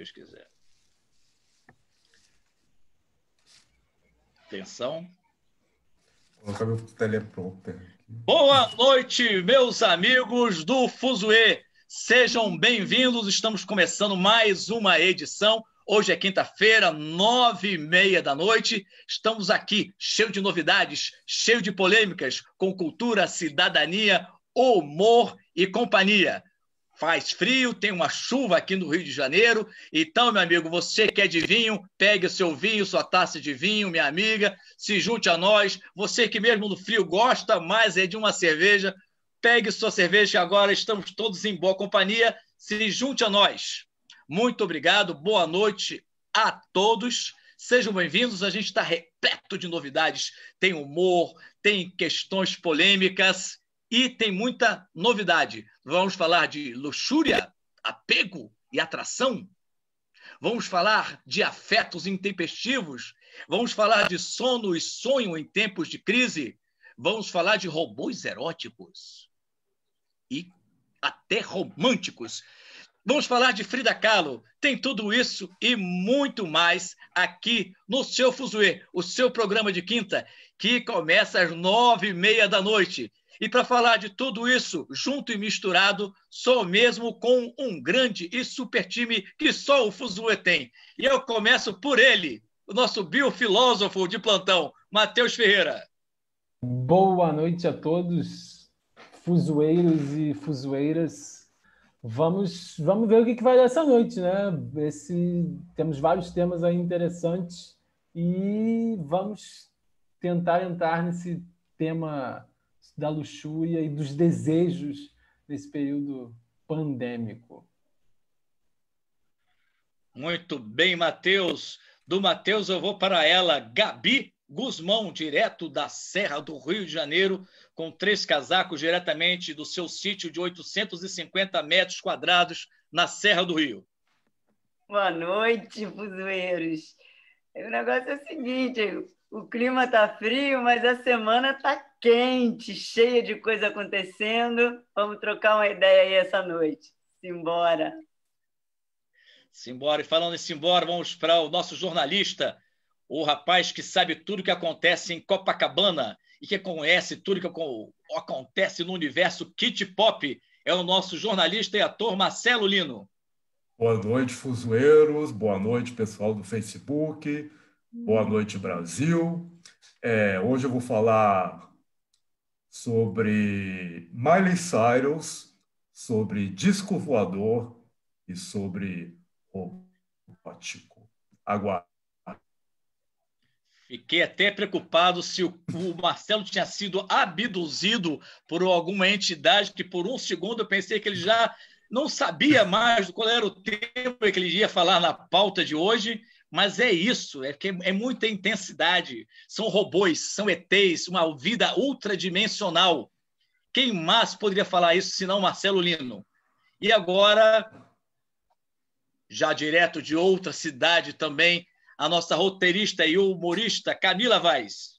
Deus quiser. Atenção. Colocar meu teleprompter. Boa noite, meus amigos do Fuzue. Sejam bem-vindos. Estamos começando mais uma edição. Hoje é quinta-feira, 9h30 da noite. Estamos aqui, cheio de novidades, cheio de polêmicas, com cultura, cidadania, humor e companhia. Faz frio, tem uma chuva aqui no Rio de Janeiro. Então, meu amigo, você que é de vinho, pegue o seu vinho, sua taça de vinho, minha amiga, se junte a nós. Você que mesmo no frio gosta mais é de uma cerveja, pegue sua cerveja, que agora estamos todos em boa companhia. Se junte a nós. Muito obrigado, boa noite a todos. Sejam bem-vindos, a gente está repleto de novidades. Tem humor, tem questões polêmicas e tem muita novidade. Vamos falar de luxúria, apego e atração. Vamos falar de afetos intempestivos. Vamos falar de sono e sonho em tempos de crise. Vamos falar de robôs eróticos e até românticos. Vamos falar de Frida Kahlo. Tem tudo isso e muito mais aqui no seu Fuzue, o seu programa de quinta, que começa às 9h30 da noite. E para falar de tudo isso, junto e misturado, sou mesmo com um grande e super time que só o Fuzue tem. E eu começo por ele, o nosso biofilósofo de plantão, Matheus Ferreira. Boa noite a todos, fuzueiros e fuzueiras. Vamos ver o que vai dar essa noite, né? Temos vários temas aí interessantes e vamos tentar entrar nesse tema da luxúria e dos desejos nesse período pandêmico. Muito bem, Matheus. Do Matheus eu vou para ela, Gabi Guzmão, direto da Serra do Rio de Janeiro, com 3 casacos diretamente do seu sítio de 850 metros quadrados na Serra do Rio. Boa noite, fuzueiros. O negócio é o seguinte, o clima está frio, mas a semana está quente, cheia de coisa acontecendo. Vamos trocar uma ideia aí essa noite. Simbora. Simbora. E falando em simbora, vamos para o nosso jornalista, o rapaz que sabe tudo que acontece em Copacabana e que conhece tudo que acontece no universo Kit Pop. É o nosso jornalista e ator Marcelo Lino. Boa noite, fuzueiros. Boa noite, pessoal do Facebook. Boa noite, Brasil. Hoje eu vou falar sobre Miley Cyrus, sobre disco voador e sobre robótico. Aguarde. Fiquei até preocupado se o Marcelo tinha sido abduzido por alguma entidade que por um segundo eu pensei que ele já não sabia mais qual era o tema que ele ia falar na pauta de hoje, mas é isso, é muita intensidade. São robôs, são ETs, uma vida ultradimensional. Quem mais poderia falar isso senão Marcelo Lino? E agora, já direto de outra cidade também, a nossa roteirista e humorista Camila Vaz.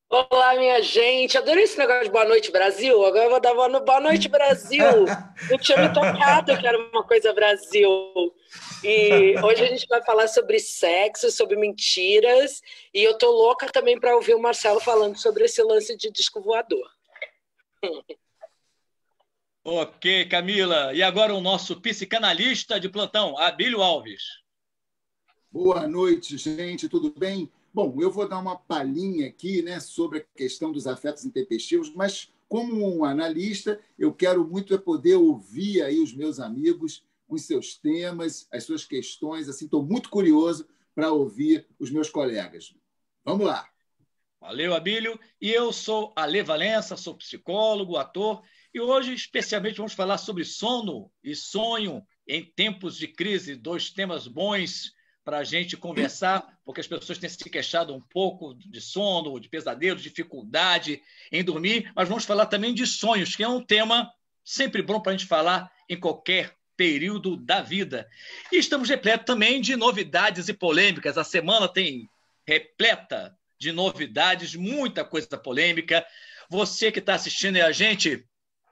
Olá, minha gente. Adorei esse negócio de Boa Noite, Brasil. Agora eu vou dar Boa Noite, Brasil. Não tinha me tocado que era uma coisa Brasil. E hoje a gente vai falar sobre sexo, sobre mentiras. E eu tô louca também para ouvir o Marcelo falando sobre esse lance de disco voador. Ok, Camila. E agora o nosso psicanalista de plantão, Abílio Alves. Boa noite, gente, tudo bem? Bom, eu vou dar uma palhinha aqui, né, sobre a questão dos afetos intempestivos, mas como um analista, eu quero muito poder ouvir aí os meus amigos, os seus temas, as suas questões. Assim, estou muito curioso para ouvir os meus colegas. Vamos lá. Valeu, Abílio. E eu sou Ale Valença, sou psicólogo, ator, e hoje especialmente vamos falar sobre sono e sonho em tempos de crise, 2 temas bons para a gente conversar, porque as pessoas têm se queixado um pouco de sono, de pesadelo, dificuldade em dormir, mas vamos falar também de sonhos, que é um tema sempre bom para a gente falar em qualquer período da vida. E estamos repletos também de novidades e polêmicas. A semana tem repleta de novidades, muita coisa polêmica. Você que está assistindo a gente,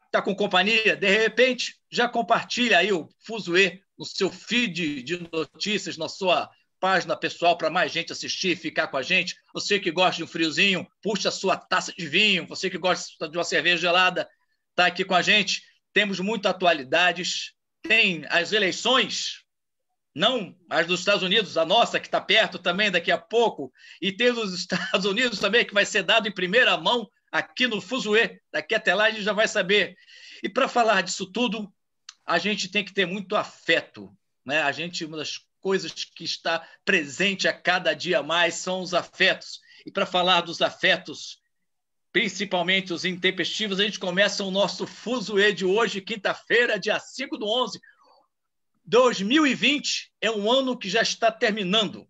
está com companhia, de repente, já compartilha aí o Fuzue no seu feed de notícias, na sua página pessoal, para mais gente assistir e ficar com a gente. Você que gosta de um friozinho, puxa a sua taça de vinho. Você que gosta de uma cerveja gelada, está aqui com a gente. Temos muitas atualidades. Tem as eleições, não as dos Estados Unidos, a nossa, que está perto também daqui a pouco. E tem os Estados Unidos também, que vai ser dado em primeira mão aqui no Fuzue. Daqui até lá a gente já vai saber. E para falar disso tudo, a gente tem que ter muito afeto, né? Uma das coisas que está presente a cada dia mais são os afetos. E para falar dos afetos, principalmente os intempestivos, a gente começa o nosso Fuzue de hoje, quinta-feira, dia 5/11. 2020 é um ano que já está terminando.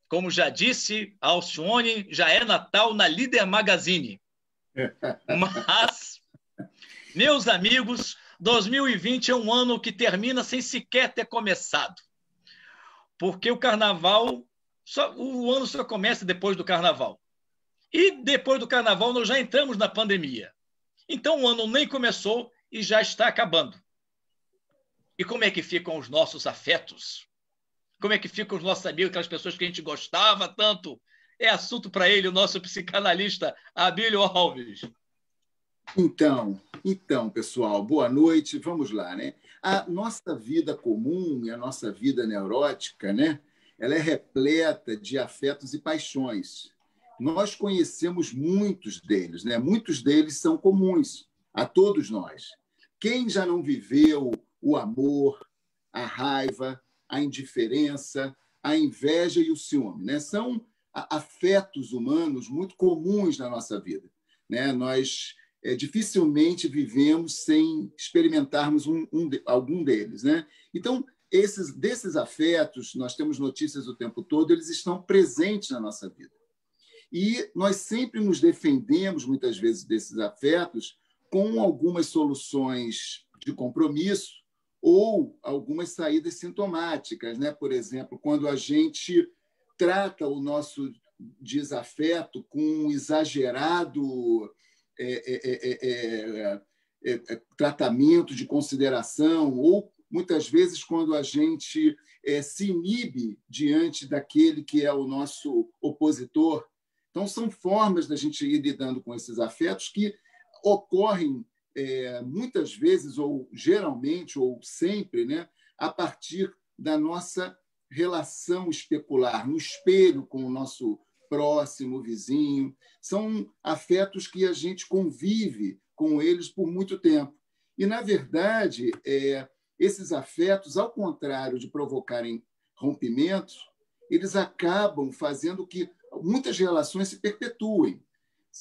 Como já disse a Alcione, já é Natal na Líder Magazine. Mas, meus amigos, 2020 é um ano que termina sem sequer ter começado. Porque o carnaval, o ano só começa depois do carnaval. E depois do carnaval nós já entramos na pandemia. Então o ano nem começou e já está acabando. E como é que ficam os nossos afetos? Como é que ficam os nossos amigos, aquelas pessoas que a gente gostava tanto? É assunto para ele, o nosso psicanalista Abílio Alves. Então, pessoal, boa noite. Vamos lá, né? A nossa vida comum e a nossa vida neurótica, né? Ela é repleta de afetos e paixões. Nós conhecemos muitos deles, né? Muitos deles são comuns a todos nós. Quem já não viveu o amor, a raiva, a indiferença, a inveja e o ciúme, né? São afetos humanos muito comuns na nossa vida, né? Nós dificilmente vivemos sem experimentarmos algum deles, né? Então, desses afetos, nós temos notícias o tempo todo, eles estão presentes na nossa vida. E nós sempre nos defendemos, muitas vezes, desses afetos com algumas soluções de compromisso ou algumas saídas sintomáticas, né? Por exemplo, quando a gente trata o nosso desafeto com um exagerado tratamento de consideração, ou muitas vezes quando a gente se inibe diante daquele que é o nosso opositor. Então, são formas da gente ir lidando com esses afetos que ocorrem muitas vezes, ou geralmente, ou sempre, né, a partir da nossa relação especular, no espelho com o nosso próximo, vizinho. São afetos que a gente convive com eles por muito tempo. E, na verdade, esses afetos, ao contrário de provocarem rompimentos, eles acabam fazendo que muitas relações se perpetuem.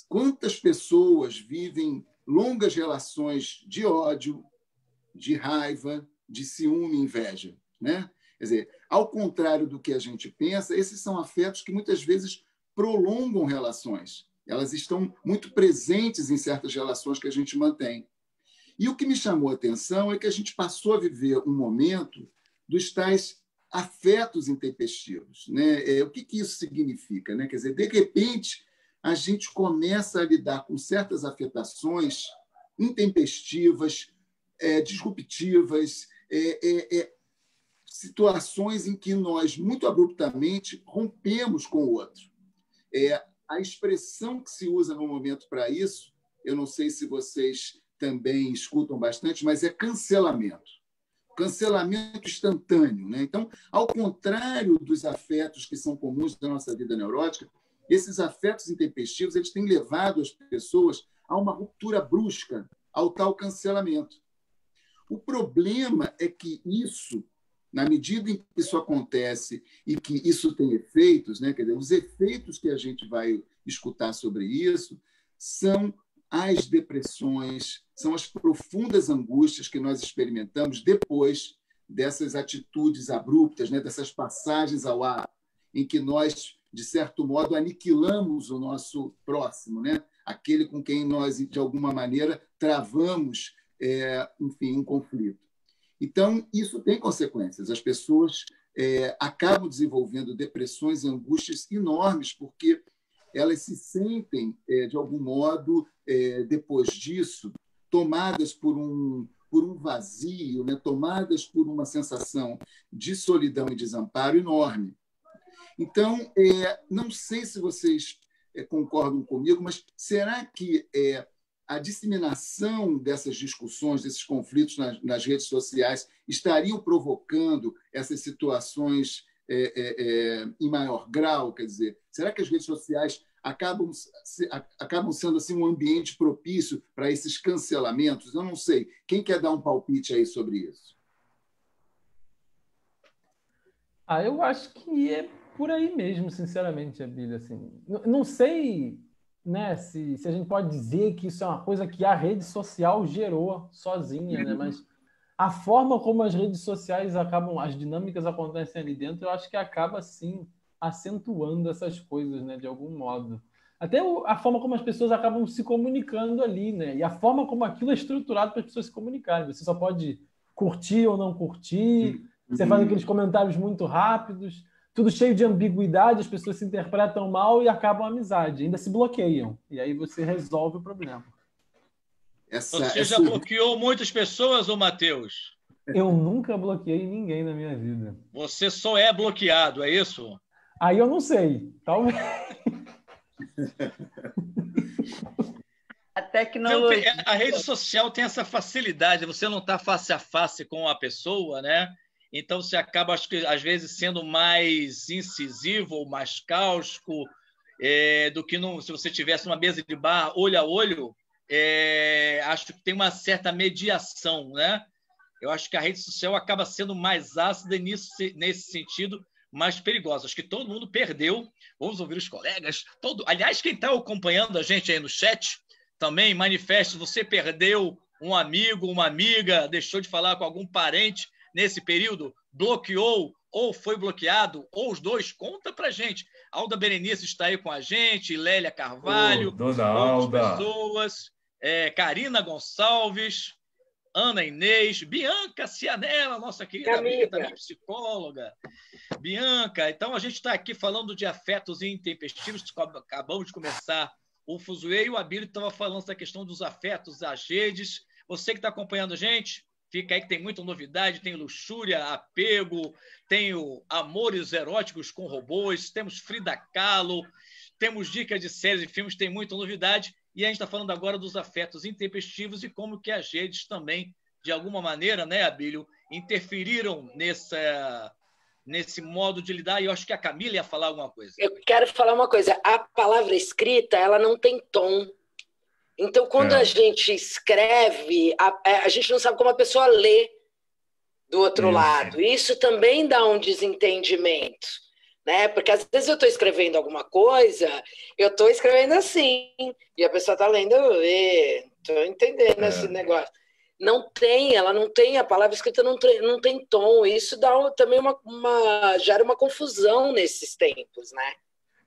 Quantas pessoas vivem longas relações de ódio, de raiva, de ciúme e inveja, né? Quer dizer, ao contrário do que a gente pensa, esses são afetos que muitas vezes prolongam relações. Elas estão muito presentes em certas relações que a gente mantém. E o que me chamou a atenção é que a gente passou a viver um momento dos tais afetos intempestivos, né? O que isso significa, né? Quer dizer, de repente, a gente começa a lidar com certas afetações intempestivas, disruptivas, situações em que nós, muito abruptamente, rompemos com o outro. A expressão que se usa no momento para isso, eu não sei se vocês também escutam bastante, mas é cancelamento. Cancelamento instantâneo, né? Então, ao contrário dos afetos que são comuns da nossa vida neurótica, esses afetos intempestivos eles têm levado as pessoas a uma ruptura brusca, ao tal cancelamento. O problema é que isso, na medida em que isso acontece e que isso tem efeitos, né? Quer dizer, os efeitos que a gente vai escutar sobre isso são as depressões, são as profundas angústias que nós experimentamos depois dessas atitudes abruptas, né? Dessas passagens ao ar, em que nós, de certo modo, aniquilamos o nosso próximo, né? Aquele com quem nós, de alguma maneira, travamos, enfim, um conflito. Então, isso tem consequências. As pessoas acabam desenvolvendo depressões e angústias enormes, porque elas se sentem, de algum modo, depois disso, tomadas por por um vazio, né? Tomadas por uma sensação de solidão e desamparo enorme. Então, não sei se vocês concordam comigo, mas será que a disseminação dessas discussões, desses conflitos nas redes sociais estariam provocando essas situações em maior grau? Quer dizer, será que as redes sociais acabam sendo assim, um ambiente propício para esses cancelamentos? Eu não sei. Quem quer dar um palpite aí sobre isso? Eu acho que é por aí mesmo, sinceramente, Abílio. Assim, não sei, né, se a gente pode dizer que isso é uma coisa que a rede social gerou sozinha, né? Mas a forma como as redes sociais as dinâmicas acontecem ali dentro, eu acho que acaba, sim, acentuando essas coisas, né, de algum modo. Até a forma como as pessoas acabam se comunicando ali, né? E a forma como aquilo é estruturado para as pessoas se comunicarem. Você só pode curtir ou não curtir, você faz aqueles comentários muito rápidos, tudo cheio de ambiguidade, as pessoas se interpretam mal e acabam a amizade, ainda se bloqueiam. E aí você resolve o problema. Você já bloqueou muitas pessoas, ô Matheus? Eu nunca bloqueei ninguém na minha vida. Você só é bloqueado, é isso? Aí eu não sei. Talvez. A tecnologia. A rede social tem essa facilidade, você não está face a face com a pessoa, né? Então você acaba, acho que, às vezes, sendo mais incisivo ou mais cáustico do que se você tivesse uma mesa de bar olho a olho. Acho que tem uma certa mediação, né? Eu acho que a rede social acaba sendo mais ácida nesse sentido, mais perigosa. Acho que todo mundo perdeu. Vamos ouvir os colegas. Aliás, quem está acompanhando a gente aí no chat, também manifeste, você perdeu um amigo, uma amiga, deixou de falar com algum parente nesse período, bloqueou ou foi bloqueado, ou os dois, conta pra gente. Alda Berenice está aí com a gente, Lélia Carvalho, Dona Alda, pessoas, Karina Gonçalves, Ana Inês, Bianca Cianella, nossa querida amiga, também psicóloga. Bianca, então a gente está aqui falando de afetos intempestivos, acabamos de começar o Fuzuê, e o Abílio estava falando da questão dos afetos, das redes. Você que está acompanhando a gente, fica aí que tem muita novidade, tem luxúria, apego, tem amores eróticos com robôs, temos Frida Kahlo, temos dicas de séries e filmes, tem muita novidade. E a gente está falando agora dos afetos intempestivos e como que as redes também, de alguma maneira, né, Abílio, interferiram nesse modo de lidar. E eu acho que a Camila ia falar alguma coisa. Eu quero falar uma coisa. A palavra escrita, ela não tem tom. Então, quando a gente escreve, a gente não sabe como a pessoa lê do outro lado. Isso também dá um desentendimento, né? Porque às vezes eu estou escrevendo alguma coisa, eu estou escrevendo assim, e a pessoa está lendo, estou entendendo esse negócio. Ela não tem, a palavra escrita não tem tom. Isso dá também gera uma confusão nesses tempos, né?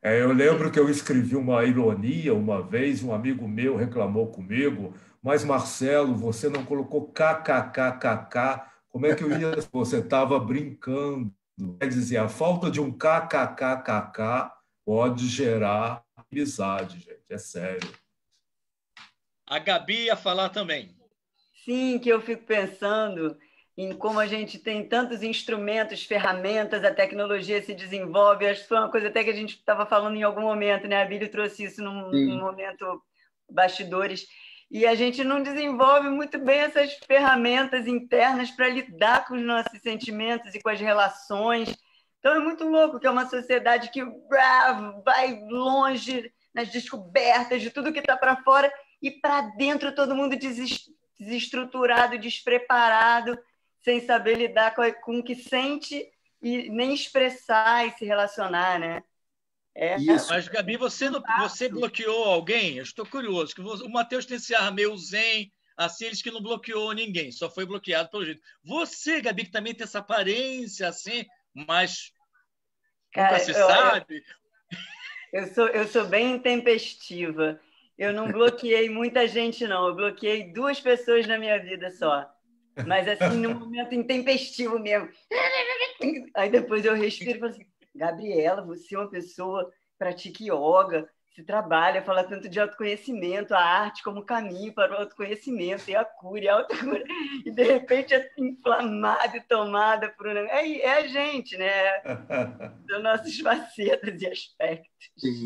Eu lembro que eu escrevi uma ironia uma vez, um amigo meu reclamou comigo, mas Marcelo, você não colocou kkkk, como é que eu ia? Você estava brincando. Quer dizer, a falta de um kkkk pode gerar amizade, gente, é sério. A Gabi ia falar também. Sim, que eu fico pensando em como a gente tem tantos instrumentos, ferramentas, a tecnologia se desenvolve. Acho que foi uma coisa até que a gente estava falando em algum momento, né? A Bíblia trouxe isso num momento bastidores. E a gente não desenvolve muito bem essas ferramentas internas para lidar com os nossos sentimentos e com as relações. Então é muito louco que é uma sociedade que vai longe nas descobertas de tudo que está para fora e para dentro todo mundo desestruturado, despreparado, sem saber lidar com o que sente e nem expressar e se relacionar, né? Mas, Gabi, você bloqueou alguém? Eu estou curioso. Que o Matheus tem esse ar meio zen, assim, eles que não bloqueou ninguém, só foi bloqueado pelo jeito. Você, Gabi, que também tem essa aparência, assim, mas nunca se sabe. Eu sou bem intempestiva. Eu não bloqueei muita gente, não. Eu bloqueei 2 pessoas na minha vida só. Mas, assim, num momento intempestivo mesmo. Aí depois eu respiro e falo assim, Gabriela, você é uma pessoa que pratica yoga, se trabalha, fala tanto de autoconhecimento, a arte como caminho para o autoconhecimento, e a cura, e a autocura, e de repente é inflamada e tomada por um... É a gente, né? Das nossas facetas e aspectos.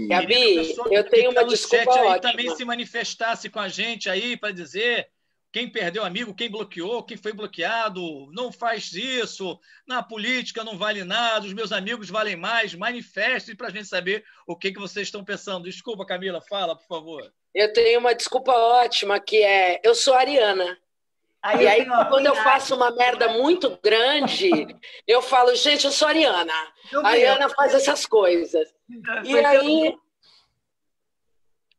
Gabi, eu tenho uma desculpa ótima. Aí também se manifestasse com a gente aí para dizer quem perdeu amigo, quem bloqueou, quem foi bloqueado, não faz isso, na política não vale nada, os meus amigos valem mais, manifestem para a gente saber o que vocês estão pensando. Desculpa, Camila, fala, por favor. Eu tenho uma desculpa ótima, que é, eu sou ariana. E aí, quando eu faço uma merda muito grande, eu falo, gente, eu sou ariana. A Ariana faz essas coisas. E aí...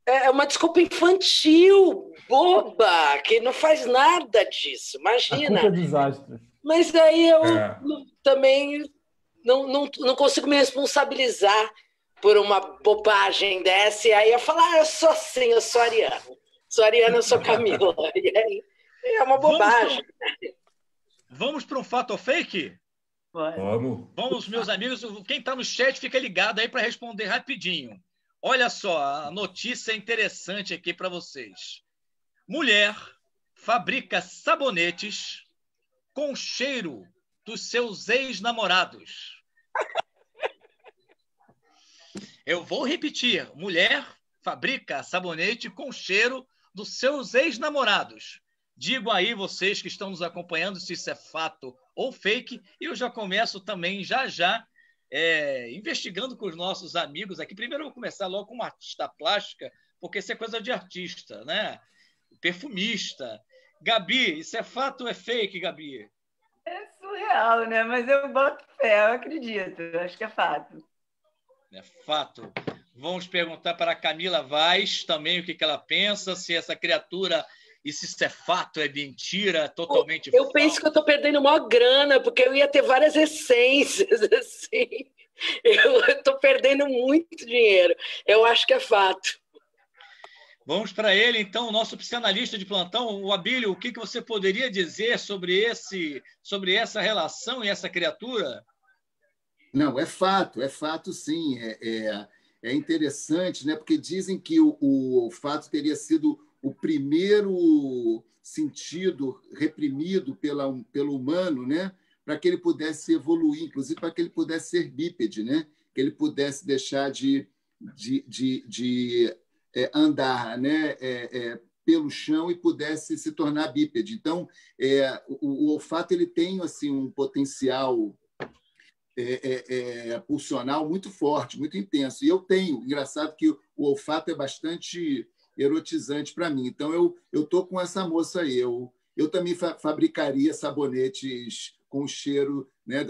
É uma desculpa infantil, boba, que não faz nada disso, imagina. A culpa é desastre. Mas aí eu também não consigo me responsabilizar por uma bobagem dessa, e aí eu falo, eu sou assim, eu sou ariana. Sou ariana, eu sou Camila. E aí é uma bobagem. Vamos para um fato ou fake? Vamos, meus amigos. Quem está no chat fica ligado aí para responder rapidinho. Olha só, a notícia interessante aqui para vocês. Mulher fabrica sabonetes com cheiro dos seus ex-namorados. Eu vou repetir. Mulher fabrica sabonete com cheiro dos seus ex-namorados. Digam aí vocês que estão nos acompanhando se isso é fato ou fake. E eu já começo também já investigando com os nossos amigos aqui. Primeiro eu vou começar logo com uma artista plástica, porque isso é coisa de artista, né? Perfumista. Gabi, isso é fato ou é fake, Gabi? É surreal, né? Mas eu boto fé, eu acredito. Acho que é fato. É fato. Vamos perguntar para a Camila Vaz também o que ela pensa, se essa criatura... E se isso é fato, é mentira, totalmente falso. Eu penso que eu estou perdendo maior grana, porque eu ia ter várias essências, assim. Eu estou perdendo muito dinheiro. Eu acho que é fato. Vamos para ele, então, o nosso psicanalista de plantão, o Abílio, o que você poderia dizer sobre essa relação e essa criatura? Não, é fato sim. É interessante, né? Porque dizem que o olfato teria sido o primeiro sentido reprimido pelo humano, né? Para que ele pudesse evoluir, inclusive para que ele pudesse ser bípede, né? Que ele pudesse deixar de andar, né? Pelo chão e pudesse se tornar bípede. Então, o olfato ele tem assim, um potencial pulsional muito forte, muito intenso. E eu tenho, engraçado que o olfato é bastante erotizante para mim. Então, eu tô com essa moça aí. Eu também fabricaria sabonetes com o cheiro, né,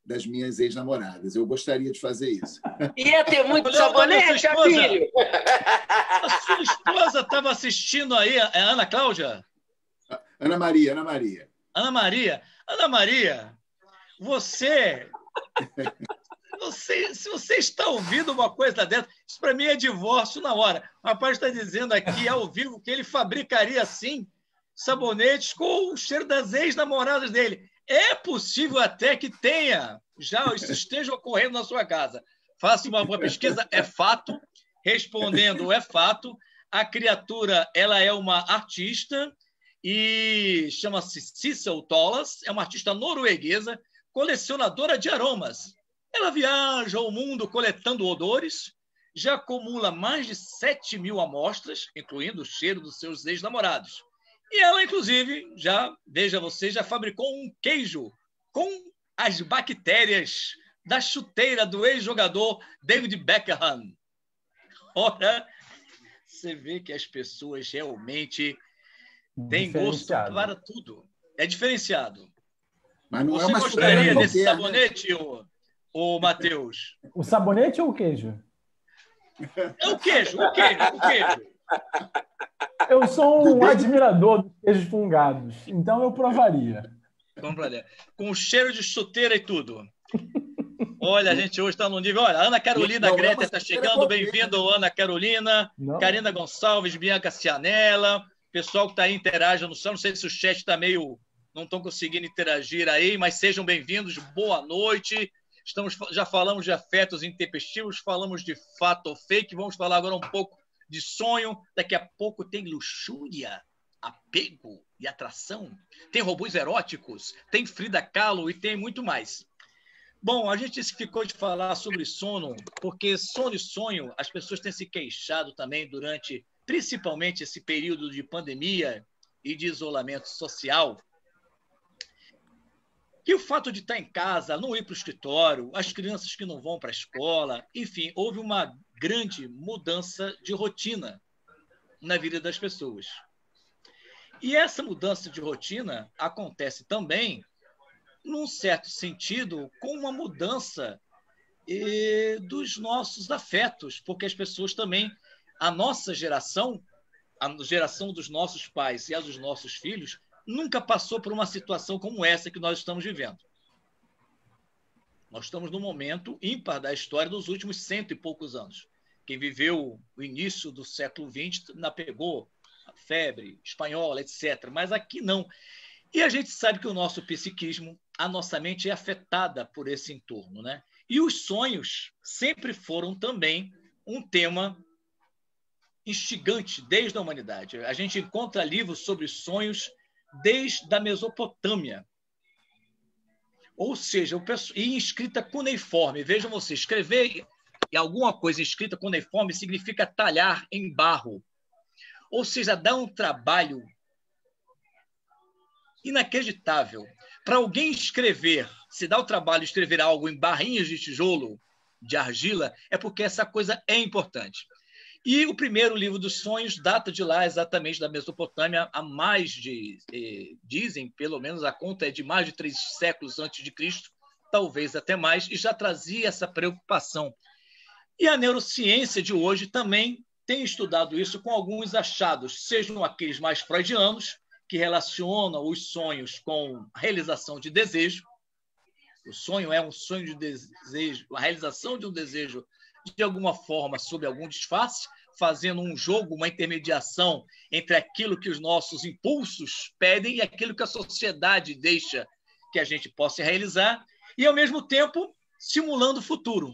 das minhas ex-namoradas. Eu gostaria de fazer isso. Ia ter muito sabonete, filho! A sua esposa estava assistindo aí, é Ana Cláudia? Ana Maria. Ana Maria, você... Se você está ouvindo uma coisa dessa, isso para mim é divórcio na hora. O rapaz está dizendo aqui ao vivo que ele fabricaria, sim, sabonetes com o cheiro das ex-namoradas dele. É possível até que tenha, já isso esteja ocorrendo na sua casa. Faça uma boa pesquisa, é fato. Respondendo, é fato. A criatura, ela é uma artista e chama-se Sissel Tollas, é uma artista norueguesa, colecionadora de aromas. Ela viaja ao mundo coletando odores, já acumula mais de 7.000 amostras, incluindo o cheiro dos seus ex-namorados. E ela, inclusive, veja você, já fabricou um queijo com as bactérias da chuteira do ex-jogador David Beckham. Ora, você vê que as pessoas realmente têm gosto para tudo. É diferenciado. Mas não você gostaria desse sabonete, ô Matheus? O sabonete ou o queijo? É o queijo. Eu sou um admirador dos queijos fungados, então eu provaria. Com cheiro de chuteira e tudo. Olha, a gente hoje está no nível... Olha, Ana Carolina Greta está chegando, bem-vindo, Ana Carolina. Karina Gonçalves, Bianca Cianella, pessoal que está aí interagindo no céu, não sei se o chat está meio... Não estão conseguindo interagir aí, mas sejam bem-vindos, boa noite. Já falamos de afetos intempestivos, falamos de fato ou fake, vamos falar agora um pouco de sonho. Daqui a pouco tem luxúria, apego e atração. Tem robôs eróticos, tem Frida Kahlo e tem muito mais. Bom, a gente ficou de falar sobre sono, porque sono e sonho, as pessoas têm se queixado também durante, principalmente, esse período de pandemia e de isolamento social. E o fato de estar em casa, não ir para o escritório, as crianças que não vão para a escola, enfim, houve uma grande mudança de rotina na vida das pessoas. E essa mudança de rotina acontece também, num certo sentido, com uma mudança dos nossos afetos, porque as pessoas também, a nossa geração, a geração dos nossos pais e a dos nossos filhos, nunca passou por uma situação como essa que nós estamos vivendo. Nós estamos num momento ímpar da história dos últimos 100 e poucos anos. Quem viveu o início do século XX ainda pegou a febre espanhola, etc. Mas aqui não. E a gente sabe que o nosso psiquismo, a nossa mente é afetada por esse entorno, né? E os sonhos sempre foram também um tema instigante desde a humanidade. A gente encontra livros sobre sonhos desde a Mesopotâmia. Ou seja, e em escrita cuneiforme. Vejam vocês, escrever alguma coisa escrita cuneiforme significa talhar em barro. Ou seja, dá um trabalho inacreditável. Para alguém escrever, se dá o trabalho de escrever algo em barrinhas de tijolo, de argila, é porque essa coisa é importante. E o primeiro livro dos sonhos data de lá, exatamente da Mesopotâmia, há mais de, dizem, pelo menos a conta é de mais de 3 séculos antes de Cristo, talvez até mais, e já trazia essa preocupação. E a neurociência de hoje também tem estudado isso com alguns achados, sejam aqueles mais freudianos, que relacionam os sonhos com a realização de desejo. O sonho é um sonho de desejo, a realização de um desejo de alguma forma, sob algum disfarce, fazendo um jogo, uma intermediação entre aquilo que os nossos impulsos pedem e aquilo que a sociedade deixa que a gente possa realizar, e, ao mesmo tempo, simulando o futuro.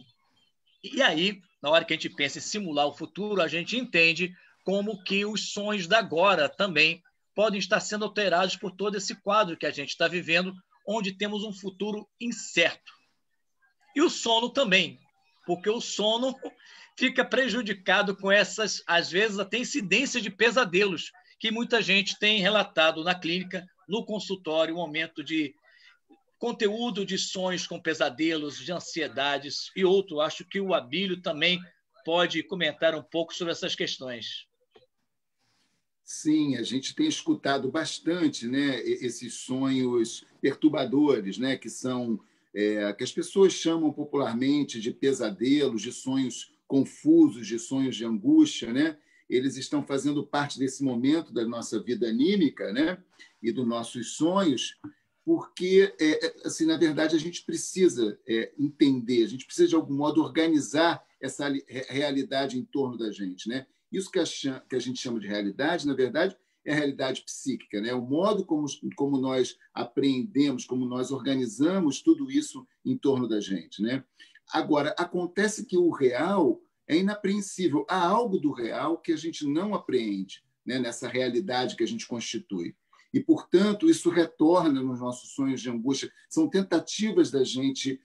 E aí, na hora que a gente pensa em simular o futuro, a gente entende como que os sonhos da agora também podem estar sendo alterados por todo esse quadro que a gente está vivendo, onde temos um futuro incerto. E o sono também, porque o sono fica prejudicado com essas, às vezes, até incidência de pesadelos, que muita gente tem relatado na clínica, no consultório, um aumento de conteúdo de sonhos com pesadelos, de ansiedades e outro. Acho que o Abílio também pode comentar um pouco sobre essas questões. Sim, a gente tem escutado bastante, né, esses sonhos perturbadores, né, que são que as pessoas chamam popularmente de pesadelos, de sonhos confusos, de sonhos de angústia, né? Eles estão fazendo parte desse momento da nossa vida anímica, né, e dos nossos sonhos, porque, assim, na verdade, a gente precisa entender, a gente precisa, de algum modo, organizar essa realidade em torno da gente, né? Isso que a gente chama de realidade, na verdade, é a realidade psíquica, né? O modo como nós apreendemos, como nós organizamos tudo isso em torno da gente, né? Agora, acontece que o real é inapreensível. Há algo do real que a gente não apreende, né? Nessa realidade que a gente constitui. E, portanto, isso retorna nos nossos sonhos de angústia. São tentativas da gente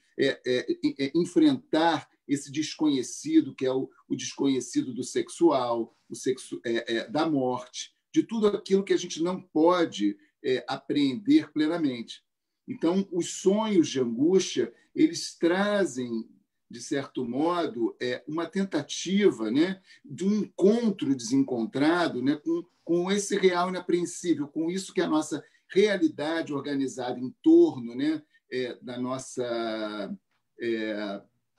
enfrentar esse desconhecido, que é o desconhecido do sexual, da morte, de tudo aquilo que a gente não pode apreender plenamente. Então, os sonhos de angústia, eles trazem, de certo modo, uma tentativa, né, de um encontro desencontrado, né, com esse real inapreensível, com isso que é a nossa realidade organizada em torno, né, da nossa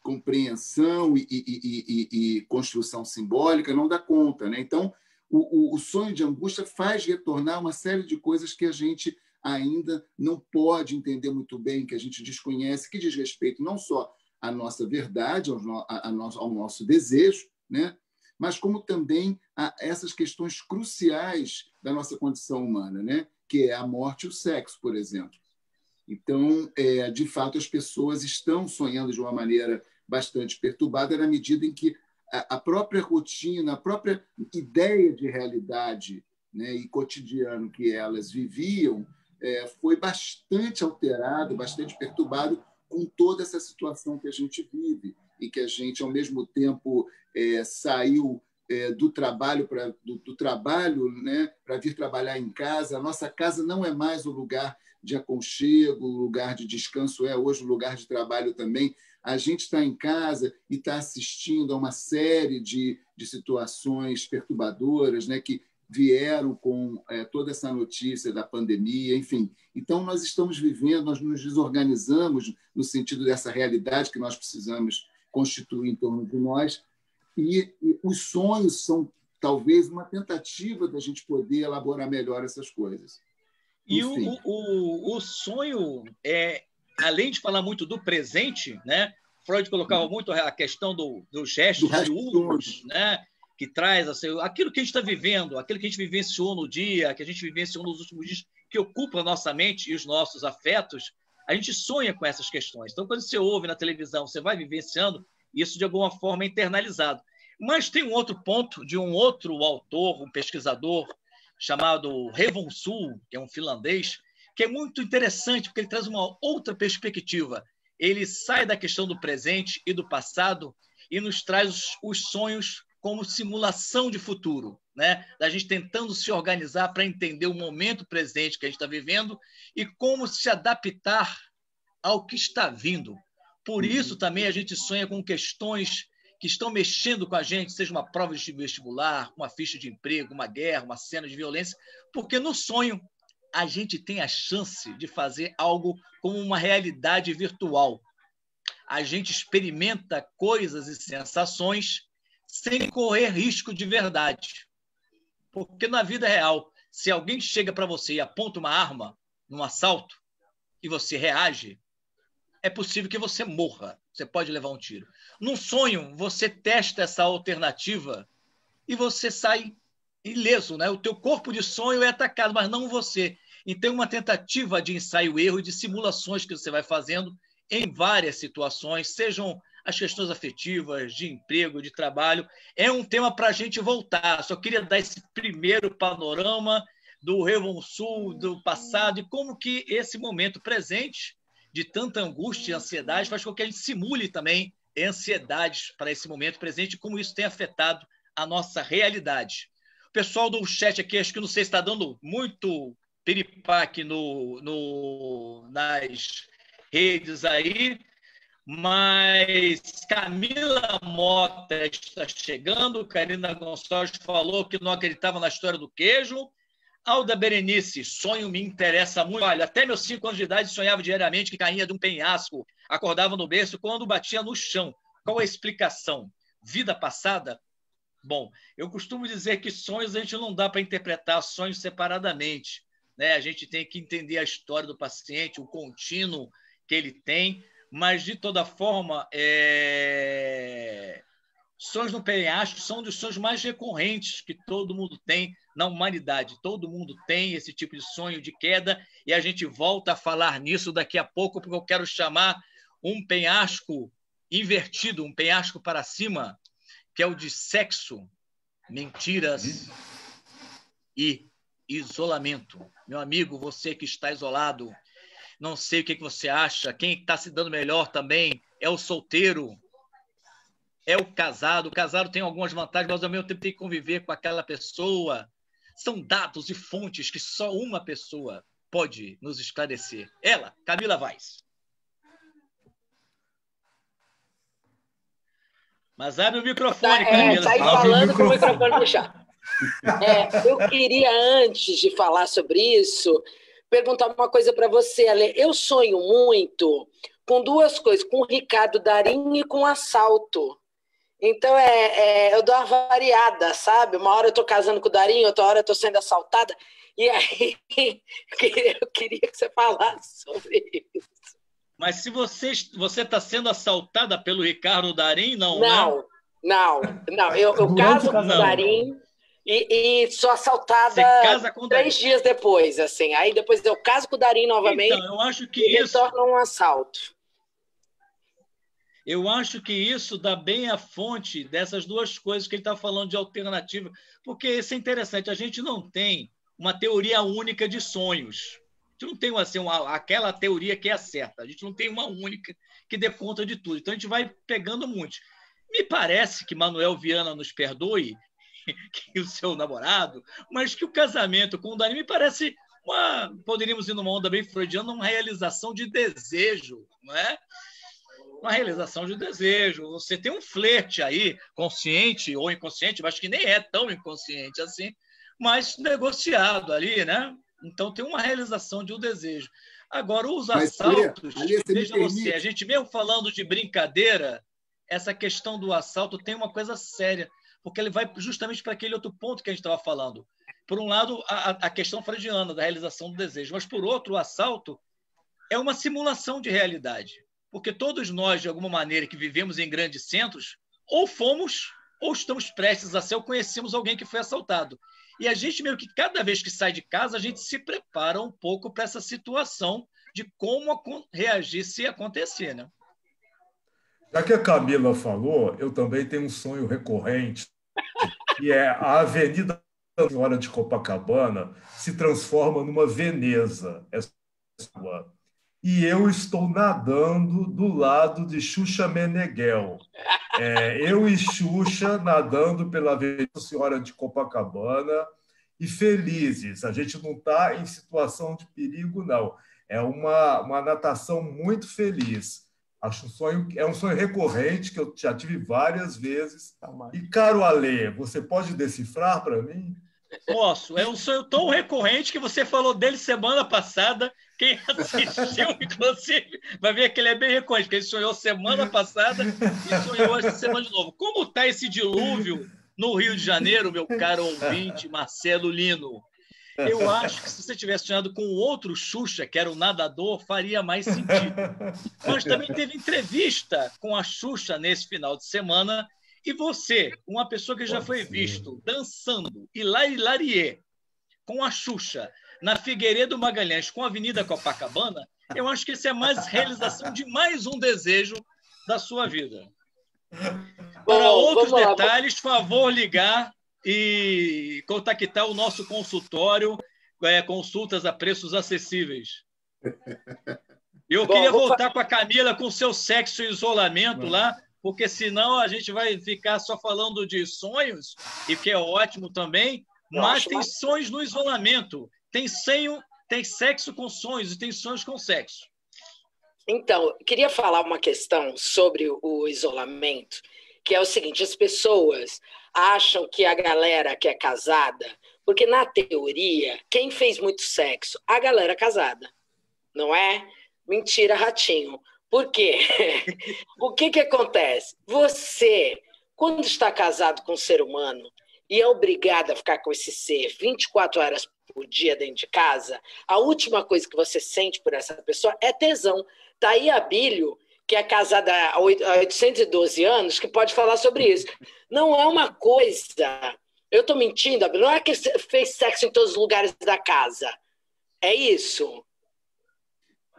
compreensão e construção simbólica não dá conta, né? Então, o sonho de angústia faz retornar uma série de coisas que a gente ainda não pode entender muito bem, que a gente desconhece, que diz respeito não só à nossa verdade, ao nosso desejo, né? Mas como também a essas questões cruciais da nossa condição humana, né? Que é a morte e o sexo, por exemplo. Então, de fato, as pessoas estão sonhando de uma maneira bastante perturbada na medida em que a própria rotina, a própria ideia de realidade, né, e cotidiano que elas viviam foi bastante alterado, bastante perturbado com toda essa situação que a gente vive e que a gente, ao mesmo tempo, saiu do trabalho do trabalho, né, para vir trabalhar em casa. A nossa casa não é mais o lugar de aconchego, o lugar de descanso, é hoje o lugar de trabalho também. A gente está em casa e está assistindo a uma série de situações perturbadoras, né, que vieram com toda essa notícia da pandemia, enfim. Então, nós estamos vivendo, nós nos desorganizamos no sentido dessa realidade que nós precisamos constituir em torno de nós, e os sonhos são, talvez, uma tentativa da gente poder elaborar melhor essas coisas. E o sonho, além de falar muito do presente, né? Freud colocava muito a questão dos gestos diurnos, né? Que traz assim, aquilo que a gente está vivendo, aquilo que a gente vivenciou no dia, que a gente vivenciou nos últimos dias, que ocupa a nossa mente e os nossos afetos, a gente sonha com essas questões. Então, quando você ouve na televisão, você vai vivenciando, isso de alguma forma é internalizado. Mas tem um outro ponto de um outro autor, um pesquisador, chamado Revonsul, que é um finlandês, que é muito interessante, porque ele traz uma outra perspectiva. Ele sai da questão do presente e do passado e nos traz os sonhos como simulação de futuro, né? Da gente tentando se organizar para entender o momento presente que a gente está vivendo e como se adaptar ao que está vindo. Por isso também a gente sonha com questões que estão mexendo com a gente, seja uma prova de vestibular, uma ficha de emprego, uma guerra, uma cena de violência, porque no sonho a gente tem a chance de fazer algo como uma realidade virtual. A gente experimenta coisas e sensações sem correr risco de verdade. Porque na vida real, se alguém chega para você e aponta uma arma num assalto e você reage, é possível que você morra. Você pode levar um tiro. Num sonho, você testa essa alternativa e você sai ileso, né? O teu corpo de sonho é atacado, mas não você. Então, uma tentativa de ensaio-erro e de simulações que você vai fazendo em várias situações, sejam as questões afetivas, de emprego, de trabalho. É um tema para a gente voltar. Só queria dar esse primeiro panorama do Revonsul, do passado, e como que esse momento presente de tanta angústia e ansiedade faz com que a gente simule também ansiedades para esse momento presente e como isso tem afetado a nossa realidade. O pessoal do chat aqui, acho que não sei se está dando muito piripaque nas redes aí, mas Camila Mota está chegando, Karina Gonçalves falou que não acreditava na história do queijo. Alda Berenice, sonho me interessa muito. Olha, até meus 5 anos de idade sonhava diariamente que caía de um penhasco, acordava no berço quando batia no chão. Qual a explicação? Vida passada? Bom, eu costumo dizer que sonhos a gente não dá para interpretar sonhos separadamente, né? A gente tem que entender a história do paciente, o contínuo que ele tem, mas, de toda forma, sonhos no penhasco são dos sonhos mais recorrentes que todo mundo tem na humanidade. Todo mundo tem esse tipo de sonho de queda e a gente volta a falar nisso daqui a pouco, porque eu quero chamar um penhasco invertido, um penhasco para cima, que é o de sexo, mentiras e isolamento. Meu amigo, você que está isolado, não sei o que você acha, quem está se dando melhor também é o solteiro, é o casado. O casado tem algumas vantagens, mas ao mesmo tempo tem que conviver com aquela pessoa. São dados e fontes que só uma pessoa pode nos esclarecer. Ela, Camila Vaz. Mas abre o microfone, Camila. Sai falando com o microfone fechado. Eu queria, antes de falar sobre isso, perguntar uma coisa para você, Ale. Eu sonho muito com 2 coisas, com o Ricardo Darín e com assalto. Então, eu dou uma variada, sabe? Uma hora eu estou casando com o Darinho, outra hora eu estou sendo assaltada. E aí, eu queria que você falasse sobre isso. Mas se você está sendo assaltada pelo Ricardo Darín, não, não, né? Não. Eu caso com o Darín, E sou assaltada Você casa com o 3 Darim. dias depois, assim. Aí depois eu caso com o Darim novamente Então, eu acho que e isso... retorno um assalto. Eu acho que isso dá bem a fonte dessas duas coisas que ele está falando de alternativa, porque isso é interessante. A gente não tem uma teoria única de sonhos. A gente não tem assim, aquela teoria que é certa. A gente não tem uma única que dê conta de tudo. Então, a gente vai pegando muitos. Me parece que Manuel Viana nos perdoe, que o seu namorado, mas que o casamento com o Darim me parece poderíamos ir numa onda bem freudiana, uma realização de desejo, não é? Uma realização de desejo. Você tem um flerte aí, consciente ou inconsciente, mas que nem é tão inconsciente assim, mas negociado ali, né? Então tem uma realização de um desejo. Agora, os assaltos, veja você, a gente mesmo falando de brincadeira, essa questão do assalto tem uma coisa séria, porque ele vai justamente para aquele outro ponto que a gente estava falando. Por um lado, a questão freudiana da realização do desejo, mas por outro, o assalto é uma simulação de realidade. Porque todos nós, de alguma maneira, que vivemos em grandes centros, ou fomos, ou estamos prestes a ser, ou conhecemos alguém que foi assaltado. E a gente, meio que cada vez que sai de casa, a gente se prepara um pouco para essa situação de como reagir se acontecer, né? Já que a Camila falou, eu também tenho um sonho recorrente, que é a Avenida Senhora de Copacabana se transforma numa Veneza. E eu estou nadando do lado de Xuxa Meneghel. Eu e Xuxa nadando pela Avenida Senhora de Copacabana e felizes. A gente não está em situação de perigo, não. É uma natação muito feliz. Acho é um sonho recorrente que eu já tive várias vezes. E, caro Alê, você pode decifrar para mim? Posso. É um sonho tão recorrente que você falou dele semana passada. Quem assistiu, inclusive, vai ver que ele é bem recorrente, porque ele sonhou semana passada e sonhou essa semana de novo. Como está esse dilúvio no Rio de Janeiro, meu caro ouvinte Marcelo Lino? Eu acho que se você tivesse sonhado com outro Xuxa, que era o nadador, faria mais sentido. Mas também teve entrevista com a Xuxa nesse final de semana. E você, uma pessoa que já foi visto dançando Hilariê com a Xuxa na Figueiredo Magalhães com a Avenida Copacabana, eu acho que isso é mais realização de mais um desejo da sua vida. Para outros detalhes, favor ligar e contactar o nosso consultório, consultas a preços acessíveis. Eu queria voltar com a Camila com seu sexo e isolamento lá, porque senão a gente vai ficar só falando de sonhos, e que é ótimo também, mas tem sonhos no isolamento. Tem sexo com sonhos e tem sonhos com sexo. Então, queria falar uma questão sobre o isolamento, que é o seguinte: as pessoas acham que a galera que é casada, porque na teoria, quem fez muito sexo? A galera casada, não é? Mentira, ratinho. Por quê? O que acontece? Você, quando está casado com um ser humano e é obrigado a ficar com esse ser 24 horas por dia dentro de casa, a última coisa que você sente por essa pessoa é tesão. Tá aí a Bílio, que é casada há 812 anos, que pode falar sobre isso. Não é uma coisa... Eu estou mentindo, Abílio? Não é que fez sexo em todos os lugares da casa. É isso?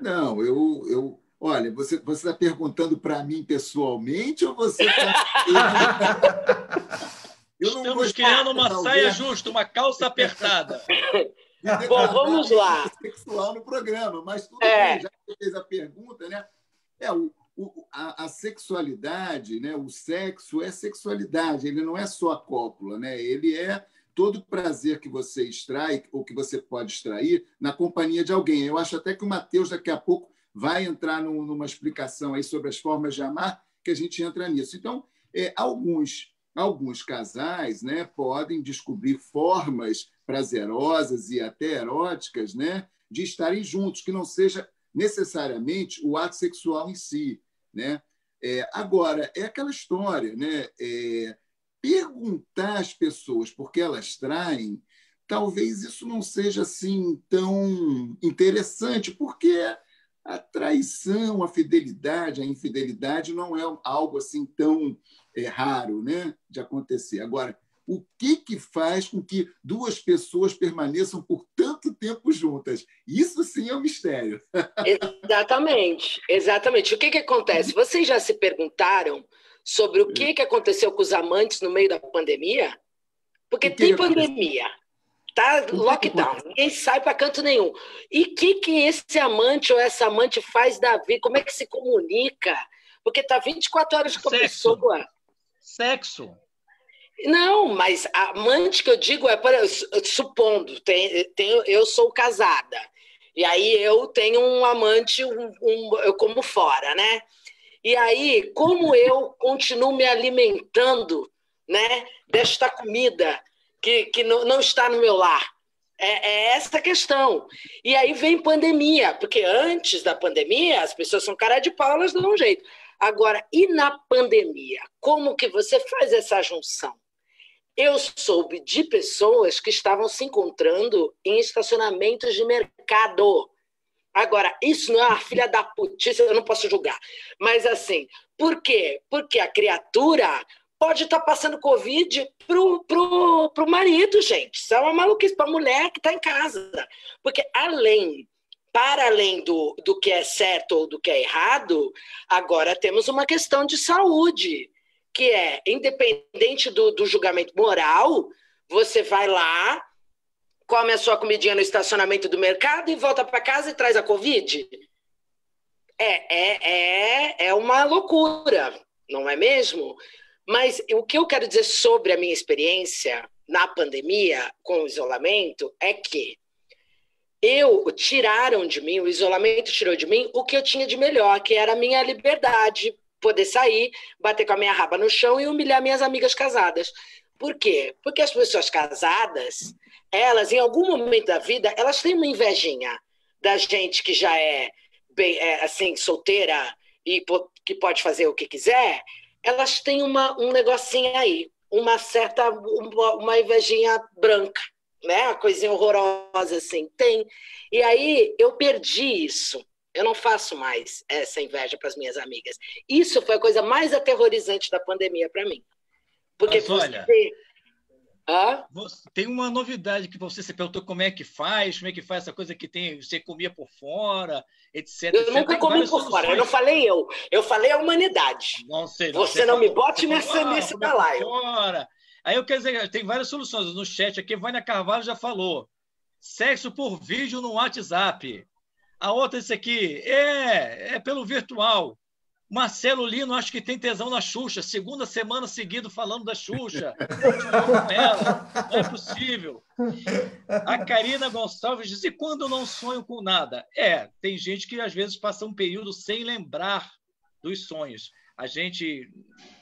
Não, olha, você está perguntando para mim pessoalmente ou você está... Estamos criando uma saia justa, uma calça apertada. Bom, vamos lá. Sexual no programa, mas tudo bem, já que você fez a pergunta, né? A sexualidade, né? O sexo é sexualidade, ele não é só a cópula, né? Ele é todo o prazer que você extrai, ou que você pode extrair, na companhia de alguém. Eu acho até que o Matheus, daqui a pouco, vai entrar numa explicação aí sobre as formas de amar, que a gente entra nisso. Então, alguns casais, né, podem descobrir formas prazerosas e até eróticas, né, de estarem juntos, que não seja necessariamente o ato sexual em si, né? Agora, é aquela história, né? Perguntar às pessoas por que elas traem, talvez isso não seja assim tão interessante, porque a traição, a fidelidade, a infidelidade não é algo assim tão raro, né, de acontecer. Agora, o que faz com que duas pessoas permaneçam por tanto tempo juntas. Isso sim é um mistério. Exatamente, exatamente. O que acontece? Vocês já se perguntaram sobre o que aconteceu com os amantes no meio da pandemia? Porque tem pandemia, tá lockdown, ninguém sai para canto nenhum. E o que esse amante ou essa amante faz da vida? Como é que se comunica? Porque tá 24 horas com a pessoa. Sexo. Não, mas a amante que eu digo é, supondo, eu sou casada, e aí eu tenho um amante, eu como fora, né? E aí, como eu continuo me alimentando, né, desta comida que não está no meu lar? É essa a questão. E aí vem pandemia, porque antes da pandemia, as pessoas são cara de pau, elas dão um jeito. Agora, e na pandemia? Como que você faz essa junção? Eu soube de pessoas que estavam se encontrando em estacionamentos de mercado. Agora, isso não é uma filha da putice, eu não posso julgar. Mas assim, por quê? Porque a criatura pode estar passando Covid pro marido, gente. Isso é uma maluquice para a mulher que está em casa. Porque para além do que é certo ou do que é errado, agora temos uma questão de saúde, que é, independente do julgamento moral, você vai lá, come a sua comidinha no estacionamento do mercado e volta para casa e traz a Covid. É uma loucura, não é mesmo? Mas o que eu quero dizer sobre a minha experiência na pandemia, com o isolamento, é que tiraram de mim, o isolamento tirou de mim o que eu tinha de melhor, que era a minha liberdade, poder sair, bater com a minha raba no chão e humilhar minhas amigas casadas. Por quê? Porque as pessoas casadas, elas, em algum momento da vida, elas têm uma invejinha da gente que já é, assim, solteira e que pode fazer o que quiser. Elas têm um negocinho aí, uma invejinha branca, né? Uma coisinha horrorosa, assim, tem. E aí eu perdi isso. Eu não faço mais essa inveja para as minhas amigas. Isso foi a coisa mais aterrorizante da pandemia para mim. Porque mas olha, tem uma novidade que você perguntou como é que faz essa coisa que tem, você comia por fora, etc. Eu nunca comi por fora, eu não falei eu falei a humanidade. Não sei, você não me bote nesse balaio. Aí eu quero dizer, tem várias soluções. No chat aqui, Vânia Carvalho já falou. Sexo por vídeo no WhatsApp. A outra, isso aqui, é pelo virtual. Marcelo Lino, acho que tem tesão na Xuxa. Segunda semana seguida falando da Xuxa. Com ela. Não é possível. A Karina Gonçalves diz, e quando eu não sonho com nada? Tem gente que às vezes passa um período sem lembrar dos sonhos.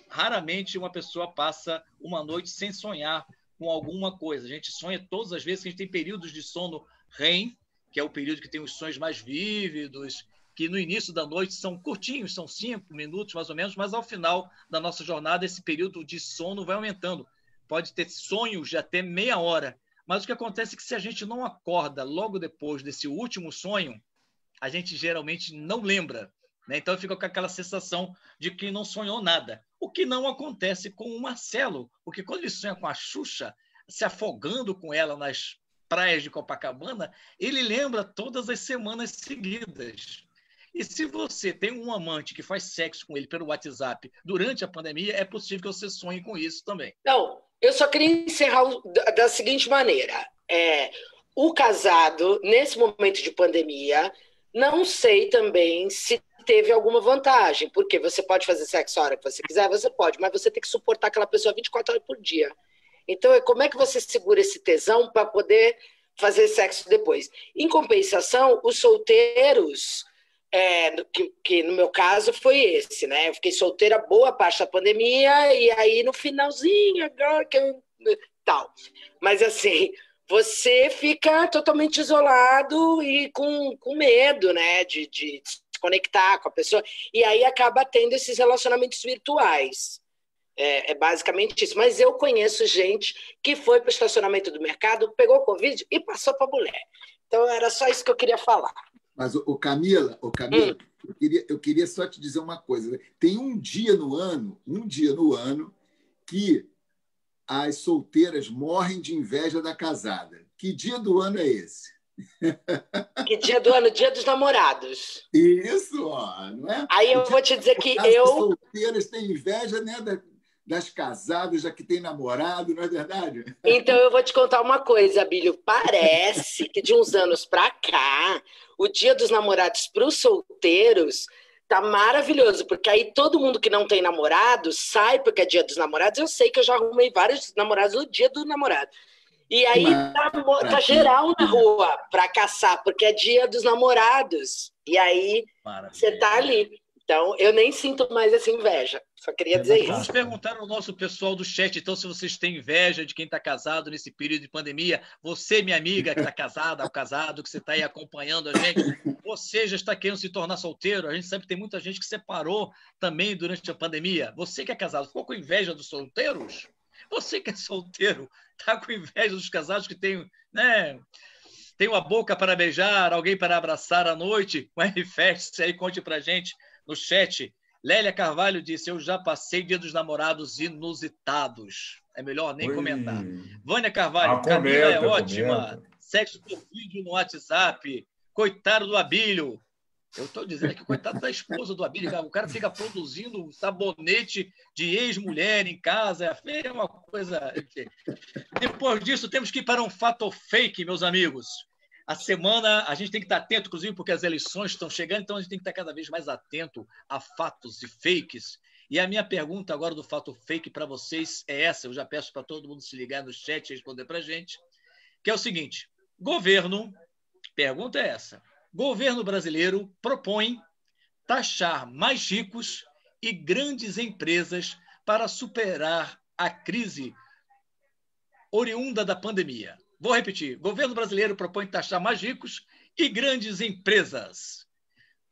Raramente uma pessoa passa uma noite sem sonhar com alguma coisa. A gente sonha todas as vezes, que a gente tem períodos de sono REM, que é o período que tem os sonhos mais vívidos, que no início da noite são curtinhos, são 5 minutos mais ou menos, mas ao final da nossa jornada esse período de sono vai aumentando. Pode ter sonhos de até meia hora. Mas o que acontece é que se a gente não acorda logo depois desse último sonho, a gente geralmente não lembra, né? Então fica com aquela sensação de que não sonhou nada. O que não acontece com o Marcelo, porque quando ele sonha com a Xuxa, se afogando com ela nas praias de Copacabana, ele lembra todas as semanas seguidas. E se você tem um amante que faz sexo com ele pelo WhatsApp durante a pandemia, é possível que você sonhe com isso também. Não, eu só queria encerrar da seguinte maneira. O casado, nesse momento de pandemia, não sei também se teve alguma vantagem, porque você pode fazer sexo a hora que você quiser, você pode, mas você tem que suportar aquela pessoa 24 horas por dia. Então, como é que você segura esse tesão para poder fazer sexo depois? Em compensação, os solteiros, que no meu caso foi esse, né? Eu fiquei solteira boa parte da pandemia e aí no finalzinho, agora que eu... tal. Mas assim, você fica totalmente isolado e com medo, né? De se conectar com a pessoa. E aí acaba tendo esses relacionamentos virtuais. É basicamente isso. Mas eu conheço gente que foi para o estacionamento do mercado, pegou Covid e passou para a mulher. Então, era só isso que eu queria falar. Mas, Camila, eu queria só te dizer uma coisa. Tem um dia no ano que as solteiras morrem de inveja da casada. Que dia do ano é esse? Que dia do ano? Dia dos namorados. Isso, ó, não é? Aí eu vou te dizer que As solteiras têm inveja, né, das casadas, já que tem namorado, não é verdade? Então eu vou te contar uma coisa, Abílio. Parece que de uns anos para cá, o dia dos namorados para os solteiros tá maravilhoso, porque aí todo mundo que não tem namorado sai porque é dia dos namorados. Eu sei que eu já arrumei vários namorados no dia do namorado. E aí tá geral na rua para caçar, porque é dia dos namorados. E aí você tá ali. Então, eu nem sinto mais essa inveja. Só queria dizer isso. Vamos perguntar ao nosso pessoal do chat, então, se vocês têm inveja de quem está casado nesse período de pandemia. Você, minha amiga, que está casada ou casado, que você está aí acompanhando a gente, você já está querendo se tornar solteiro? A gente sabe que tem muita gente que separou também durante a pandemia. Você que é casado, ficou com inveja dos solteiros? Você que é solteiro, está com inveja dos casados que tem, né? Tem uma boca para beijar, alguém para abraçar à noite? Manifeste-se aí, conte para a gente no chat. Lélia Carvalho disse: eu já passei Dia dos Namorados inusitados. É melhor nem comentar. Vânia Carvalho, Camila é ótima. Sexo por vídeo no WhatsApp. Coitado do Abílio. Eu estou dizendo aqui, coitado da esposa do Abílio. O cara fica produzindo sabonete de ex-mulher em casa. É uma coisa... Depois disso, temos que ir para um fato ou fake, meus amigos. A semana, a gente tem que estar atento, inclusive, porque as eleições estão chegando, então a gente tem que estar cada vez mais atento a fatos e fakes. E a minha pergunta agora do fato fake para vocês é essa, eu já peço para todo mundo se ligar no chat e responder para a gente, que é o seguinte: governo, pergunta é essa, governo brasileiro propõe taxar mais ricos e grandes empresas para superar a crise oriunda da pandemia. Vou repetir. Governo brasileiro propõe taxar mais ricos e grandes empresas.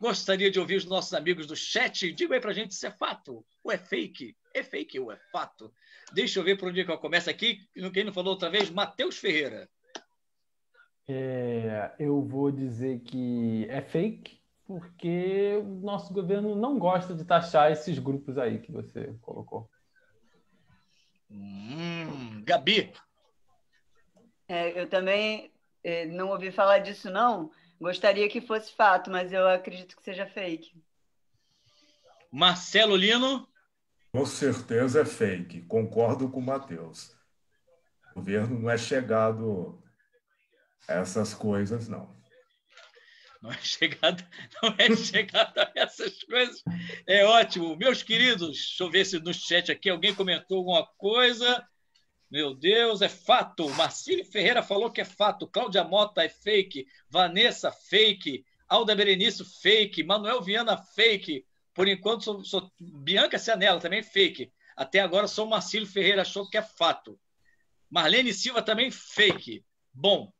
Gostaria de ouvir os nossos amigos do chat. Diga aí pra gente se é fato ou é fake. É fake ou é fato? Deixa eu ver por onde é que eu começo aqui. Quem não falou outra vez? Matheus Ferreira. Eu vou dizer que é fake, porque o nosso governo não gosta de taxar esses grupos aí que você colocou. Gabi. Eu também não ouvi falar disso, não. Gostaria que fosse fato, mas eu acredito que seja fake. Marcelo Lino. Com certeza é fake. Concordo com o Matheus. O governo não é chegado a essas coisas, não. Não é chegado a essas coisas. É ótimo. Meus queridos, deixa eu ver se no chat aqui alguém comentou alguma coisa. Meu Deus, é fato. Marcílio Ferreira falou que é fato. Cláudia Mota é fake. Vanessa, fake. Alda Berenice, fake. Manuel Viana, fake. Por enquanto, sou Bianca Cianella, também fake. Até agora, só o Marcílio Ferreira achou que é fato. Marlene Silva, também fake. Bom,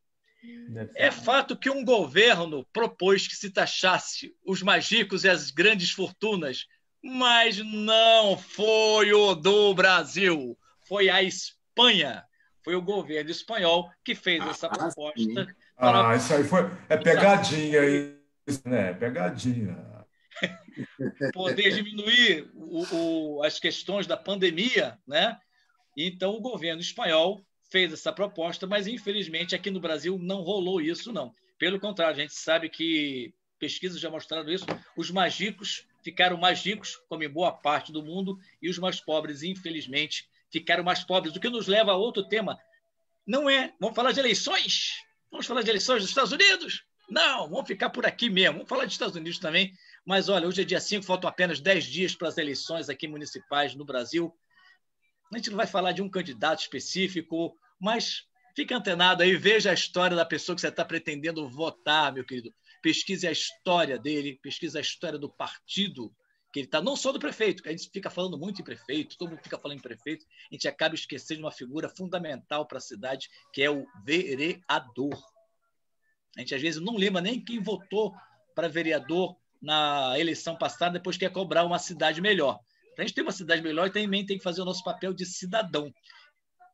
é fato que um governo propôs que se taxasse os mais ricos e as grandes fortunas, mas não foi o do Brasil. Foi a Espanha, foi o governo espanhol que fez essa proposta. Isso aí foi... É pegadinha aí, né? Pegadinha. Poder diminuir as questões da pandemia, né? Então, o governo espanhol fez essa proposta, mas, infelizmente, aqui no Brasil não rolou isso, não. Pelo contrário, a gente sabe que pesquisas já mostraram isso, os mais ricos ficaram mais ricos, como em boa parte do mundo, e os mais pobres, infelizmente, ficaram mais pobres, o que nos leva a outro tema. Não é... Vamos falar de eleições? Vamos falar de eleições dos Estados Unidos? Não, vamos ficar por aqui mesmo. Vamos falar dos Estados Unidos também. Mas, olha, hoje é dia 5, faltam apenas 10 dias para as eleições aqui municipais no Brasil. A gente não vai falar de um candidato específico, mas fica antenado aí, veja a história da pessoa que você está pretendendo votar, meu querido. Pesquise a história dele, pesquise a história do partido que ele está, não só do prefeito, que a gente fica falando muito em prefeito, todo mundo fica falando em prefeito, a gente acaba esquecendo de uma figura fundamental para a cidade, que é o vereador. A gente, às vezes, não lembra nem quem votou para vereador na eleição passada, depois quer cobrar uma cidade melhor. Para a gente ter uma cidade melhor, também tem que fazer o nosso papel de cidadão.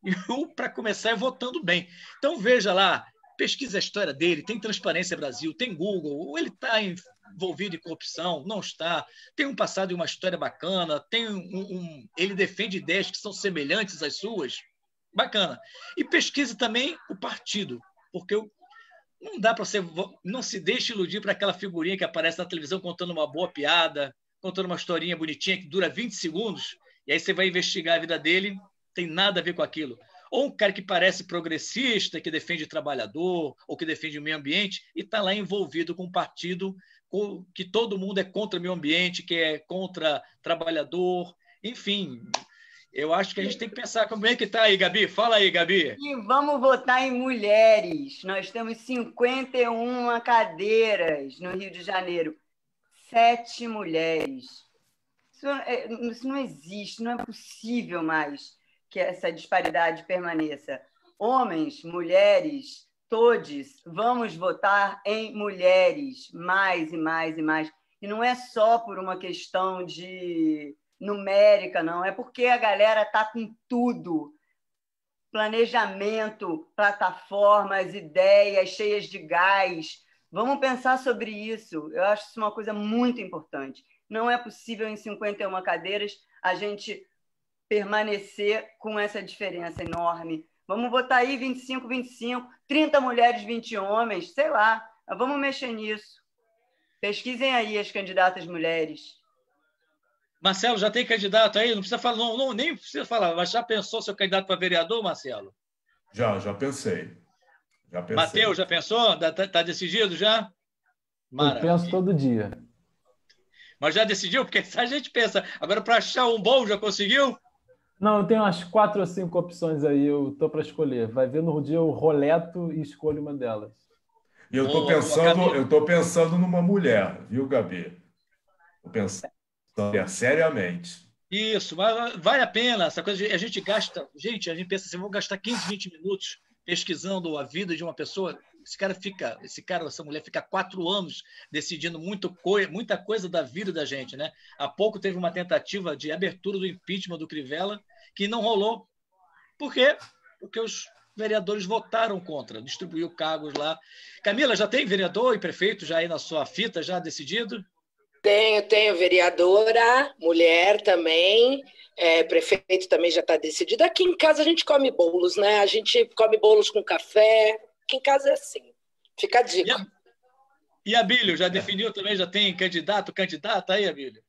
E para começar é votando bem. Então, veja lá, pesquisa a história dele, tem Transparência Brasil, tem Google, ou ele está envolvido em corrupção, não está, tem um passado e uma história bacana, tem ele defende ideias que são semelhantes às suas. bacana. E pesquise também o partido, porque não dá para você... Não se deixe iludir para aquela figurinha que aparece na televisão contando uma boa piada, contando uma historinha bonitinha que dura 20 segundos, e aí você vai investigar a vida dele, tem nada a ver com aquilo. Ou um cara que parece progressista, que defende o trabalhador, ou que defende o meio ambiente, e está lá envolvido com um partido que todo mundo é contra o meio ambiente, que é contra trabalhador, enfim. Eu acho que a gente tem que pensar como é que está aí, Gabi. Fala aí, Gabi. E vamos votar em mulheres. Nós temos 51 cadeiras no Rio de Janeiro. 7 mulheres. Isso não existe, não é possível mais que essa disparidade permaneça. Homens, mulheres, todos, vamos votar em mulheres, mais e mais e mais. E não é só por uma questão de numérica, não. É porque a galera está com tudo. Planejamento, plataformas, ideias cheias de gás. Vamos pensar sobre isso. Eu acho isso uma coisa muito importante. Não é possível, em 51 cadeiras, a gente permanecer com essa diferença enorme. Vamos botar aí 25, 25, 30 mulheres, 20 homens, sei lá. Vamos mexer nisso. Pesquisem aí as candidatas mulheres. Marcelo, já tem candidato aí? Não precisa falar, nem precisa falar, mas já pensou seu candidato para vereador, Marcelo? Já pensei. Matheus, já pensou? Está decidido já? Maravilha. Eu penso todo dia. Mas já decidiu? Porque a gente pensa. Agora, para achar um bom, já conseguiu? Não, eu tenho umas 4 ou 5 opções aí, eu estou para escolher. Vai ver no dia eu roleto e escolho uma delas. E eu estou pensando numa mulher, viu, Gabi? Estou pensando seriamente. Isso, mas vale a pena. Essa coisa a gente gasta... Gente, a gente pensa assim, vou gastar 15, 20 minutos pesquisando a vida de uma pessoa. Essa mulher fica 4 anos decidindo muita coisa da vida da gente, né? Há pouco teve uma tentativa de abertura do impeachment do Crivella, que não rolou. Por quê? Porque os vereadores votaram contra, distribuiu cargos lá. Camila, já tem vereador e prefeito já aí na sua fita, já decidido? Tenho vereadora, mulher também, prefeito também já está decidido. Aqui em casa a gente come bolos, né? A gente come bolos com café. Aqui em casa é assim. Fica a dica. E Abílio, já definiu também? Já tem candidata aí, Abílio?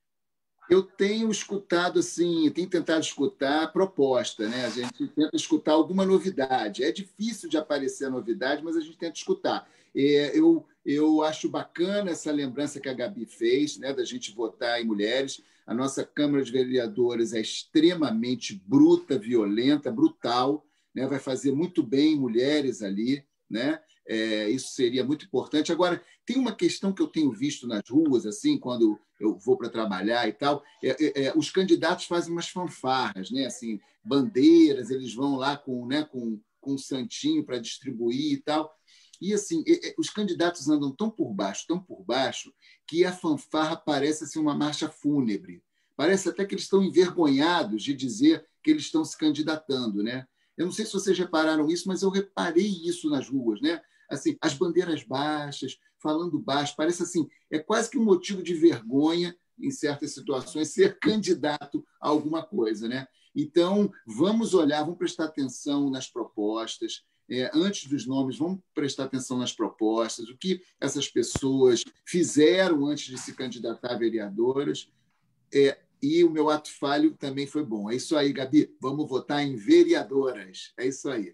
Eu tenho escutado, assim, tenho tentado escutar a proposta, né? A gente tenta escutar alguma novidade. É difícil de aparecer a novidade, mas a gente tenta escutar. Eu acho bacana essa lembrança que a Gabi fez, né, da gente votar em mulheres. A nossa Câmara de Vereadores é extremamente bruta, violenta, brutal, né? Vai fazer muito bem mulheres ali, né? Isso seria muito importante. Agora, tem uma questão que eu tenho visto nas ruas, assim, quando eu vou para trabalhar e tal, os candidatos fazem umas fanfarras, né? Assim, bandeiras, eles vão lá com um santinho para distribuir e tal. E, assim, os candidatos andam tão por baixo, que a fanfarra parece assim, uma marcha fúnebre. Parece até que eles estão envergonhados de dizer que eles estão se candidatando, né? Eu não sei se vocês repararam isso, mas eu reparei isso nas ruas, né? Assim, as bandeiras baixas, falando baixo, parece assim, é quase que um motivo de vergonha, em certas situações, ser candidato a alguma coisa, né? Então, vamos olhar, vamos prestar atenção nas propostas. Antes dos nomes, vamos prestar atenção nas propostas, o que essas pessoas fizeram antes de se candidatar a vereadoras. E o meu ato falho também foi bom. É isso aí, Gabi. Vamos votar em vereadoras. É isso aí.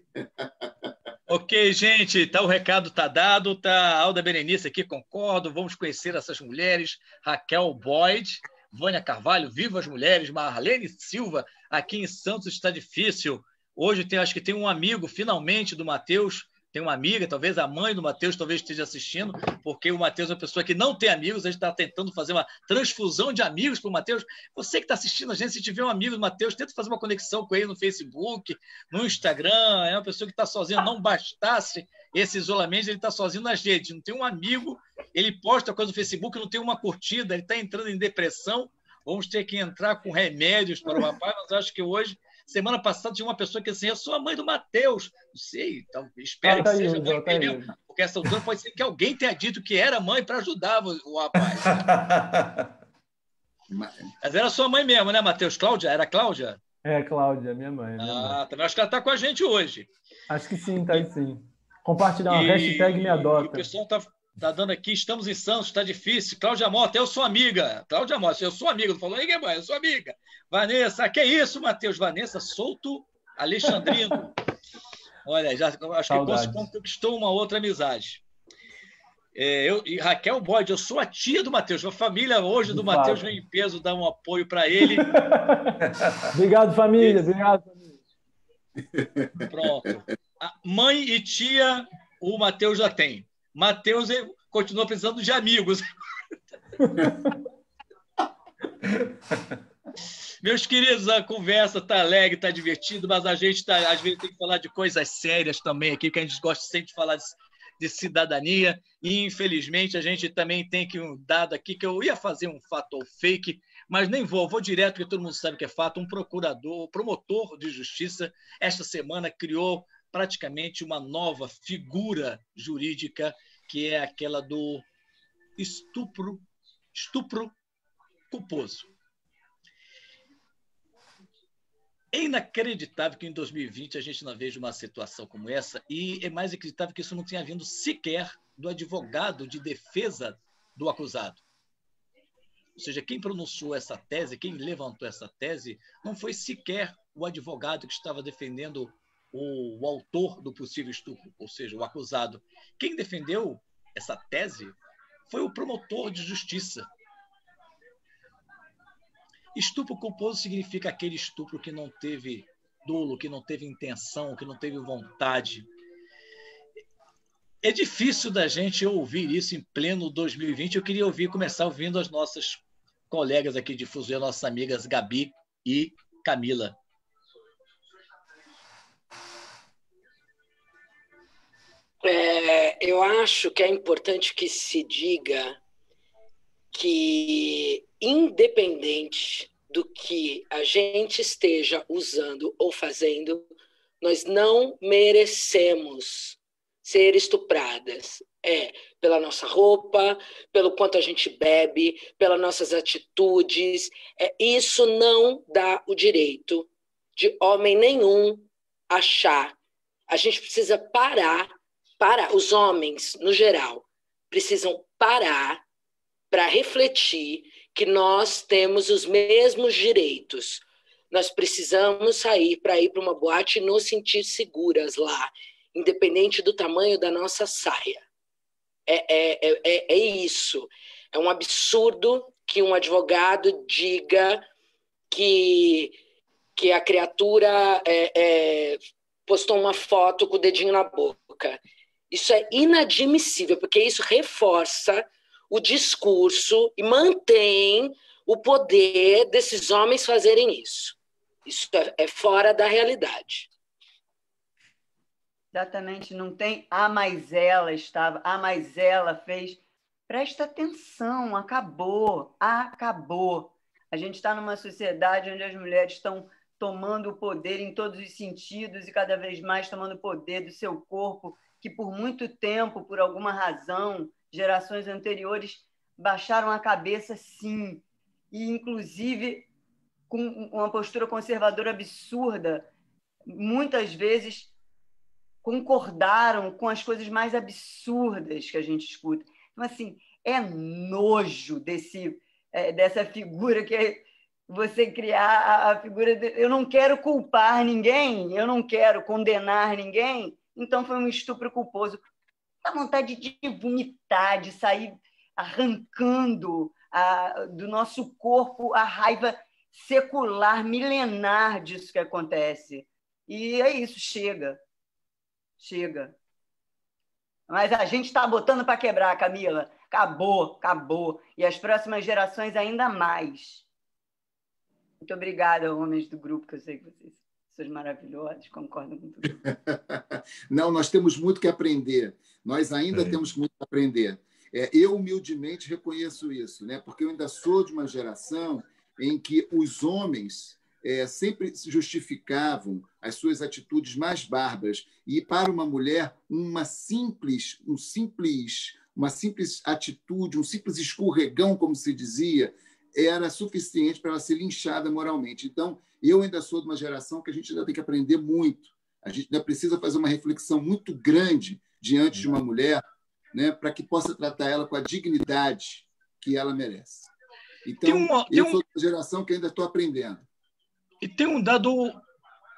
Ok, gente. O recado está dado. Tá a Alda Berenice aqui, concordo. Vamos conhecer essas mulheres. Raquel Boyd, Vânia Carvalho, Viva as Mulheres, Marlene Silva. Aqui em Santos está difícil. Hoje acho que tem um amigo, finalmente, do Matheus. Tem uma amiga, talvez a mãe do Matheus talvez esteja assistindo, porque o Matheus é uma pessoa que não tem amigos, a gente está tentando fazer uma transfusão de amigos para o Matheus. Você que está assistindo a gente, se tiver um amigo do Matheus, tenta fazer uma conexão com ele no Facebook, no Instagram. É uma pessoa que está sozinha, não bastasse esse isolamento, ele está sozinho nas redes, não tem um amigo, ele posta coisa no Facebook, não tem uma curtida, ele está entrando em depressão. Vamos ter que entrar com remédios para o rapaz, mas acho que hoje... Semana passada tinha uma pessoa que assim, eu sou a mãe do Matheus. Não sei, então, espero que seja mãe mesmo, porque essa altura pode ser que alguém tenha dito que era mãe para ajudar o rapaz. Mas era sua mãe mesmo, né, Matheus? Cláudia? Era Cláudia? É, Cláudia, minha mãe. Minha mãe. Também acho que ela está com a gente hoje. Acho que sim, tá aí sim. Compartilhar uma hashtag me adota. O pessoal tá dando aqui, estamos em Santos, está difícil. Cláudia Mota, eu sou amiga. Cláudia Mota, eu sou amiga. Não falou, aí, Gueban, eu sou amiga. Vanessa, que isso, Matheus? Vanessa Souto Alexandrino. Olha, já acho Saudades. que conquistou uma outra amizade. E Raquel Bode, eu sou a tia do Matheus. A família hoje do Matheus vem em peso dar um apoio para ele. Obrigado, família. Obrigado, família. Pronto. A mãe e tia, o Matheus já tem. Matheus continua precisando de amigos. Meus queridos, a conversa está alegre, está divertida, mas a gente às vezes tem que falar de coisas sérias também aqui, que a gente gosta sempre de falar de cidadania, e infelizmente a gente também tem um dado aqui, que eu ia fazer um fato ou fake, mas nem vou direto, porque todo mundo sabe que é fato. Um promotor de justiça, esta semana criou praticamente uma nova figura jurídica, que é aquela do estupro culposo. É inacreditável que em 2020 a gente não veja uma situação como essa, e é mais inacreditável que isso não tenha vindo sequer do advogado de defesa do acusado. Ou seja, quem pronunciou essa tese, quem levantou essa tese, não foi sequer o advogado que estava defendendo o autor do possível estupro, ou seja, o acusado. Quem defendeu essa tese foi o promotor de justiça. Estupro culposo significa aquele estupro que não teve dolo, que não teve intenção, que não teve vontade. É difícil da gente ouvir isso em pleno 2020. Eu queria começar ouvindo as nossas colegas aqui de Fuzuê, nossas amigas Gabi e Camila. Eu acho que é importante que se diga que, independente do que a gente esteja usando ou fazendo, nós não merecemos ser estupradas. Pela nossa roupa, pelo quanto a gente bebe, pelas nossas atitudes. Isso não dá o direito de homem nenhum achar. A gente precisa parar, os homens, no geral, precisam parar para refletir que nós temos os mesmos direitos. Nós precisamos sair para ir para uma boate e nos sentir seguras lá, independente do tamanho da nossa saia. É isso. É um absurdo que um advogado diga que a criatura postou uma foto com o dedinho na boca. Isso é inadmissível, porque isso reforça o discurso e mantém o poder desses homens fazerem isso. Isso é fora da realidade. Exatamente, não tem mas ela estava, mas ela fez. Presta atenção, acabou. A gente está numa sociedade onde as mulheres estão tomando o poder em todos os sentidos e cada vez mais tomando o poder do seu corpo, que por muito tempo, por alguma razão, gerações anteriores baixaram a cabeça, sim, e inclusive com uma postura conservadora absurda, muitas vezes concordaram com as coisas mais absurdas que a gente escuta. Então, assim, é nojo dessa figura que é você criar a figura eu não quero culpar ninguém, eu não quero condenar ninguém, então foi um estupro culposo. Dá vontade de vomitar, de sair arrancando do nosso corpo a raiva secular, milenar disso que acontece. E é isso, chega. Mas a gente está botando para quebrar, Camila. Acabou. E as próximas gerações ainda mais. Muito obrigada, homens do grupo, que eu sei que vocês são maravilhosos, concordam com tudo. Não, nós temos muito que aprender. Nós ainda temos muito que aprender. Eu, humildemente, reconheço isso, né? Porque eu ainda sou de uma geração em que os homens sempre justificavam as suas atitudes mais bárbaras. E, para uma mulher, uma simples atitude, um simples escorregão, como se dizia, era suficiente para ela ser linchada moralmente. Então, eu ainda sou de uma geração que a gente ainda tem que aprender muito. A gente ainda precisa fazer uma reflexão muito grande diante de uma mulher, né, para que possa tratar ela com a dignidade que ela merece. Então, eu sou da geração que ainda estou aprendendo. E tem um dado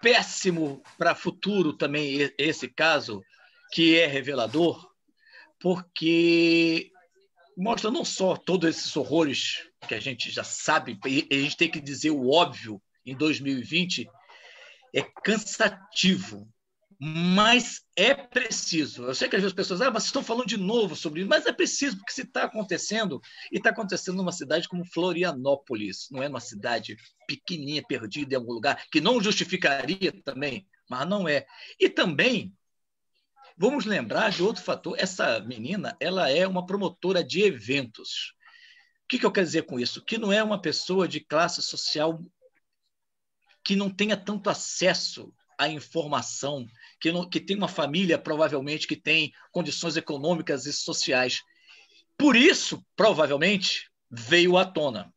péssimo para o futuro também, esse caso, que é revelador, porque mostra não só todos esses horrores que a gente já sabe, e a gente tem que dizer o óbvio em 2020, é cansativo, mas é preciso. Eu sei que às vezes as pessoas mas vocês estão falando de novo sobre isso, mas é preciso, porque se está acontecendo, e está acontecendo numa cidade como Florianópolis, não é uma cidade pequenininha, perdida em algum lugar, que não justificaria também, mas não é. E também, vamos lembrar de outro fator, essa menina, ela é uma promotora de eventos. O que eu quero dizer com isso? Que não é uma pessoa de classe social que não tenha tanto acesso à informação, que tem uma família, provavelmente, que tem condições econômicas e sociais. Por isso, provavelmente, veio à tona.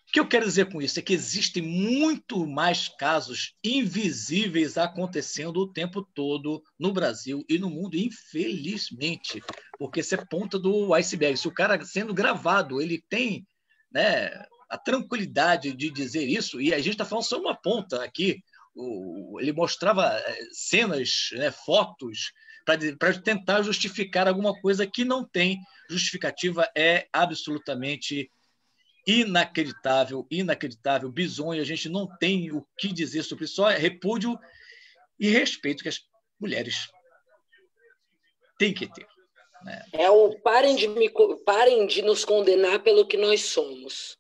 O que eu quero dizer com isso é que existem muito mais casos invisíveis acontecendo o tempo todo no Brasil e no mundo, infelizmente, porque isso é ponta do iceberg. Se o cara sendo gravado, ele tem, né, a tranquilidade de dizer isso, e a gente está falando só uma ponta aqui, ele mostrava cenas, né, fotos, para tentar justificar alguma coisa que não tem justificativa, é absolutamente inacreditável, bizonho, a gente não tem o que dizer sobre isso, só repúdio e respeito que as mulheres têm que ter. Né? Parem de nos condenar pelo que nós somos.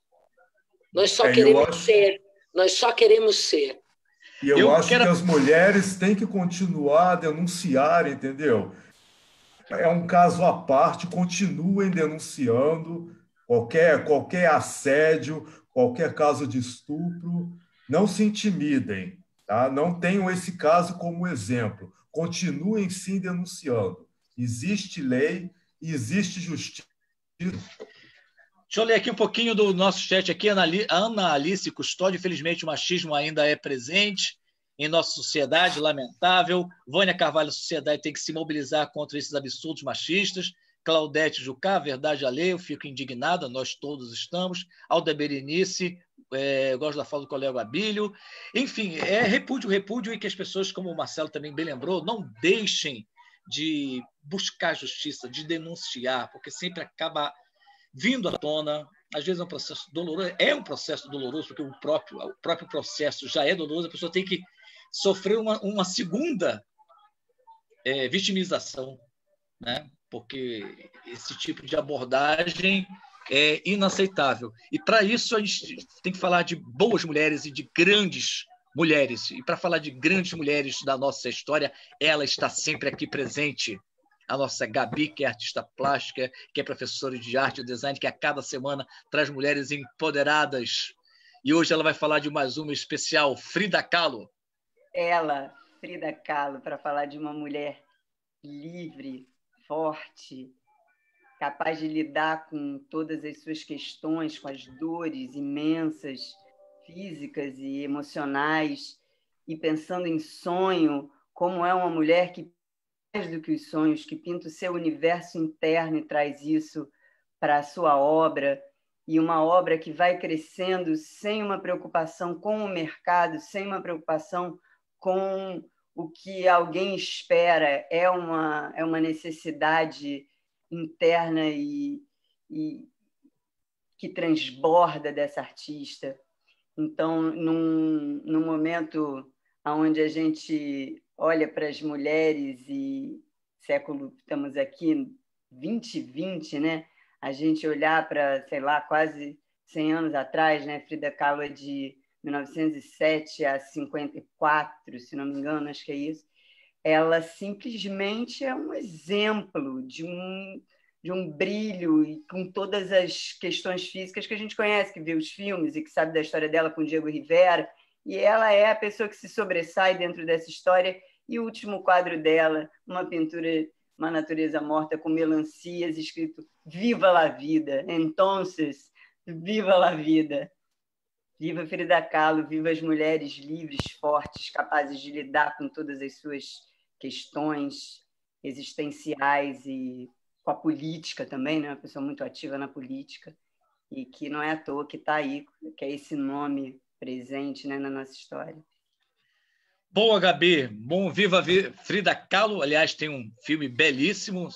Nós só queremos ser. Nós só queremos ser. E eu acho que as mulheres têm que continuar a denunciar, entendeu? É um caso à parte, continuem denunciando qualquer assédio, qualquer caso de estupro. Não se intimidem, tá? Não tenham esse caso como exemplo. Continuem sim denunciando. Existe lei, existe justiça. Deixa eu ler aqui um pouquinho do nosso chat aqui. Ana Alice Custódio, infelizmente o machismo ainda é presente em nossa sociedade, lamentável. Vânia Carvalho, a sociedade tem que se mobilizar contra esses absurdos machistas. Claudete Jucá, verdade alheia, eu fico indignada, nós todos estamos. Alda Berenice, eu gosto da fala do colega Abílio. Enfim, é repúdio, e que as pessoas, como o Marcelo também bem lembrou, não deixem de buscar justiça, de denunciar, porque sempre acaba vindo à tona. Às vezes é um processo doloroso, porque o próprio processo já é doloroso, a pessoa tem que sofrer uma segunda vitimização, né? Porque esse tipo de abordagem é inaceitável. E para isso a gente tem que falar de boas mulheres e de grandes mulheres. E para falar de grandes mulheres da nossa história, ela está sempre aqui presente. A nossa Gabi, que é artista plástica, que é professora de arte e design, que a cada semana traz mulheres empoderadas. E hoje ela vai falar de mais uma especial, Frida Kahlo. Frida Kahlo, para falar de uma mulher livre, forte, capaz de lidar com todas as suas questões, com as dores imensas, físicas e emocionais, e pensando em sonho, como é uma mulher que mais do que os sonhos, que pinta o seu universo interno e traz isso para a sua obra, e uma obra que vai crescendo sem uma preocupação com o mercado, sem uma preocupação com o que alguém espera, é uma necessidade interna e que transborda dessa artista. Então, num momento onde a gente olha para as mulheres e estamos aqui, 2020, né? A gente olhar para, sei lá, quase 100 anos atrás, né? Frida Kahlo é de 1907 a 54, se não me engano, acho que é isso. Ela simplesmente é um exemplo de um brilho, e com todas as questões físicas que a gente conhece, que vê os filmes e que sabe da história dela com Diego Rivera, e ela é a pessoa que se sobressai dentro dessa história. E o último quadro dela, uma pintura, uma natureza morta com melancias, escrito Viva la vida. Entonces, Viva a vida! Viva Frida Kahlo, viva as mulheres livres, fortes, capazes de lidar com todas as suas questões existenciais e com a política também, né? Uma pessoa muito ativa na política e que não é à toa que está aí, que é esse nome presente, né, na nossa história. Boa, Gabi. Bom, viva Frida Kahlo. Aliás, tem um filme belíssimo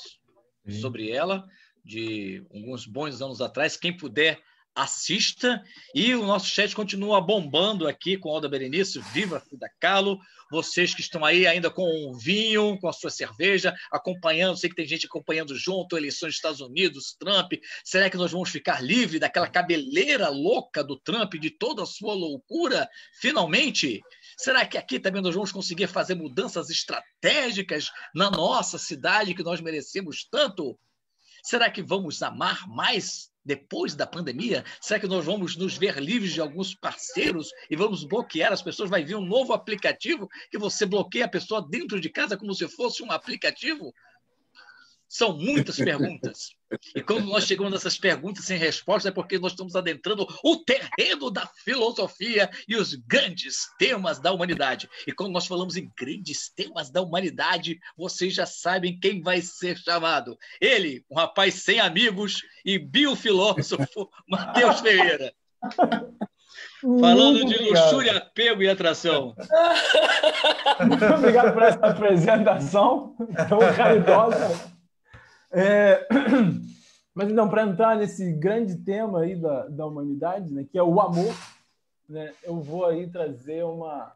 sobre ela, de alguns bons anos atrás. Quem puder, assista. E o nosso chat continua bombando aqui com Alda Berenice. Viva Frida Kahlo. Vocês que estão aí ainda com um vinho, com a sua cerveja, acompanhando. Sei que tem gente acompanhando junto, eleições dos Estados Unidos, Trump. Será que nós vamos ficar livres daquela cabeleira louca do Trump, de toda a sua loucura? Finalmente? Será que aqui também nós vamos conseguir fazer mudanças estratégicas na nossa cidade que nós merecemos tanto? Será que vamos amar mais depois da pandemia? Será que nós vamos nos ver livres de alguns parceiros e vamos bloquear as pessoas? Vai vir um novo aplicativo que você bloqueia a pessoa dentro de casa como se fosse um aplicativo? São muitas perguntas. E quando nós chegamos nessas perguntas sem resposta é porque nós estamos adentrando o terreno da filosofia e os grandes temas da humanidade. E quando nós falamos em grandes temas da humanidade, vocês já sabem quem vai ser chamado. Ele, um rapaz sem amigos e biofilósofo, Matheus Ferreira. Falando de luxúria, apego e atração. Muito obrigado por essa apresentação tão caridosa. Mas então, para entrar nesse grande tema aí da humanidade, né, que é o amor, né, eu vou aí trazer uma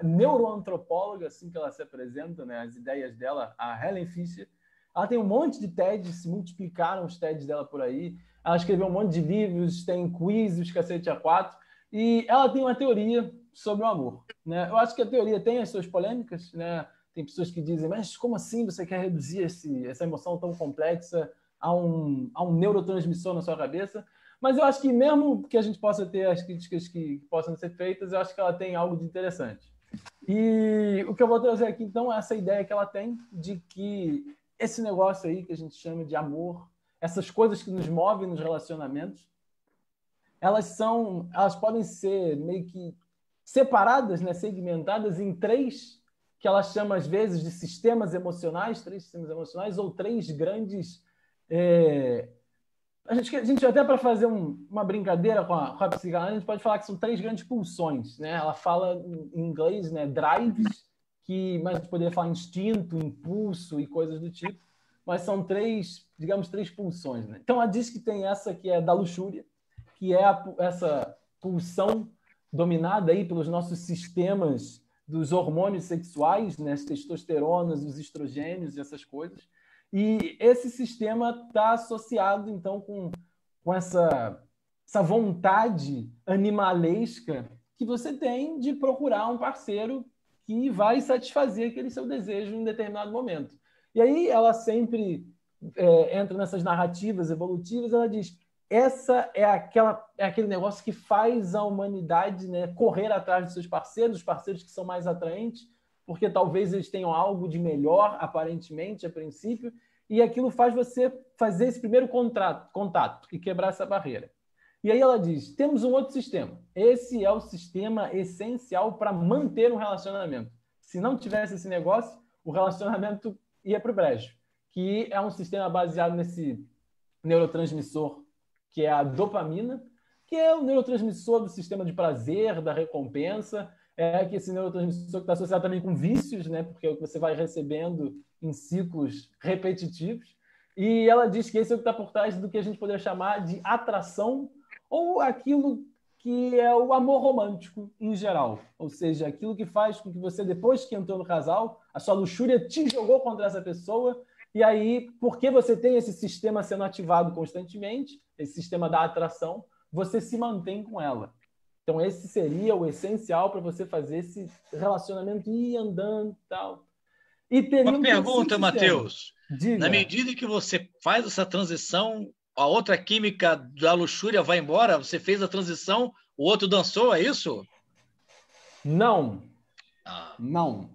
neuroantropóloga, assim que ela se apresenta, né, as ideias dela, a Helen Fisher. Ela tem um monte de TEDs, se multiplicaram os TEDs dela por aí. Ela escreveu um monte de livros, tem quizzes, cacete A4, e ela tem uma teoria sobre o amor, né? Eu acho que a teoria tem as suas polêmicas, né? Tem pessoas que dizem, mas como assim você quer reduzir essa emoção tão complexa a um neurotransmissor na sua cabeça? Mas eu acho que mesmo que a gente possa ter as críticas que possam ser feitas, eu acho que ela tem algo de interessante. E o que eu vou trazer aqui, então, é essa ideia que ela tem de que esse negócio aí que a gente chama de amor, essas coisas que nos movem nos relacionamentos, elas podem ser meio que separadas, né, segmentadas em três, que ela chama às vezes de sistemas emocionais, três sistemas emocionais, ou três grandes... A gente até para fazer uma brincadeira com a psicanálise, a gente pode falar que são três grandes pulsões, né? Ela fala em inglês, né, drives, mas a gente poderia falar instinto, impulso e coisas do tipo, mas são três pulsões, né? Então ela diz que tem essa que é da luxúria, que é essa pulsão dominada aí pelos nossos sistemas dos hormônios sexuais, né, as testosteronas, os estrogênios e essas coisas. E esse sistema está associado, então, com essa vontade animalesca que você tem de procurar um parceiro que vai satisfazer aquele seu desejo em determinado momento. E aí ela sempre entra nessas narrativas evolutivas, ela diz, essa é aquele negócio que faz a humanidade, né, correr atrás dos seus parceiros, os parceiros que são mais atraentes, porque talvez eles tenham algo de melhor, aparentemente, a princípio, e aquilo faz você fazer esse primeiro contato e quebrar essa barreira. E aí ela diz, temos um outro sistema. Esse é o sistema essencial para manter um relacionamento. Se não tivesse esse negócio, o relacionamento ia para o brejo, que é um sistema baseado nesse neurotransmissor que é a dopamina, que é o neurotransmissor do sistema de prazer, da recompensa, que esse neurotransmissor que está associado também com vícios, né? Porque é o que você vai recebendo em ciclos repetitivos. E ela diz que esse é o que está por trás do que a gente poderia chamar de atração, ou aquilo que é o amor romântico em geral. Ou seja, aquilo que faz com que você, depois que entrou no casal, a sua luxúria te jogou contra essa pessoa. E aí, porque você tem esse sistema sendo ativado constantemente, esse sistema da atração, você se mantém com ela. Então, esse seria o essencial para você fazer esse relacionamento ir andando e tal. E uma pergunta, Matheus. Diga. Na medida que você faz essa transição, a outra química da luxúria vai embora? Você fez a transição, o outro dançou, é isso? Não. Não.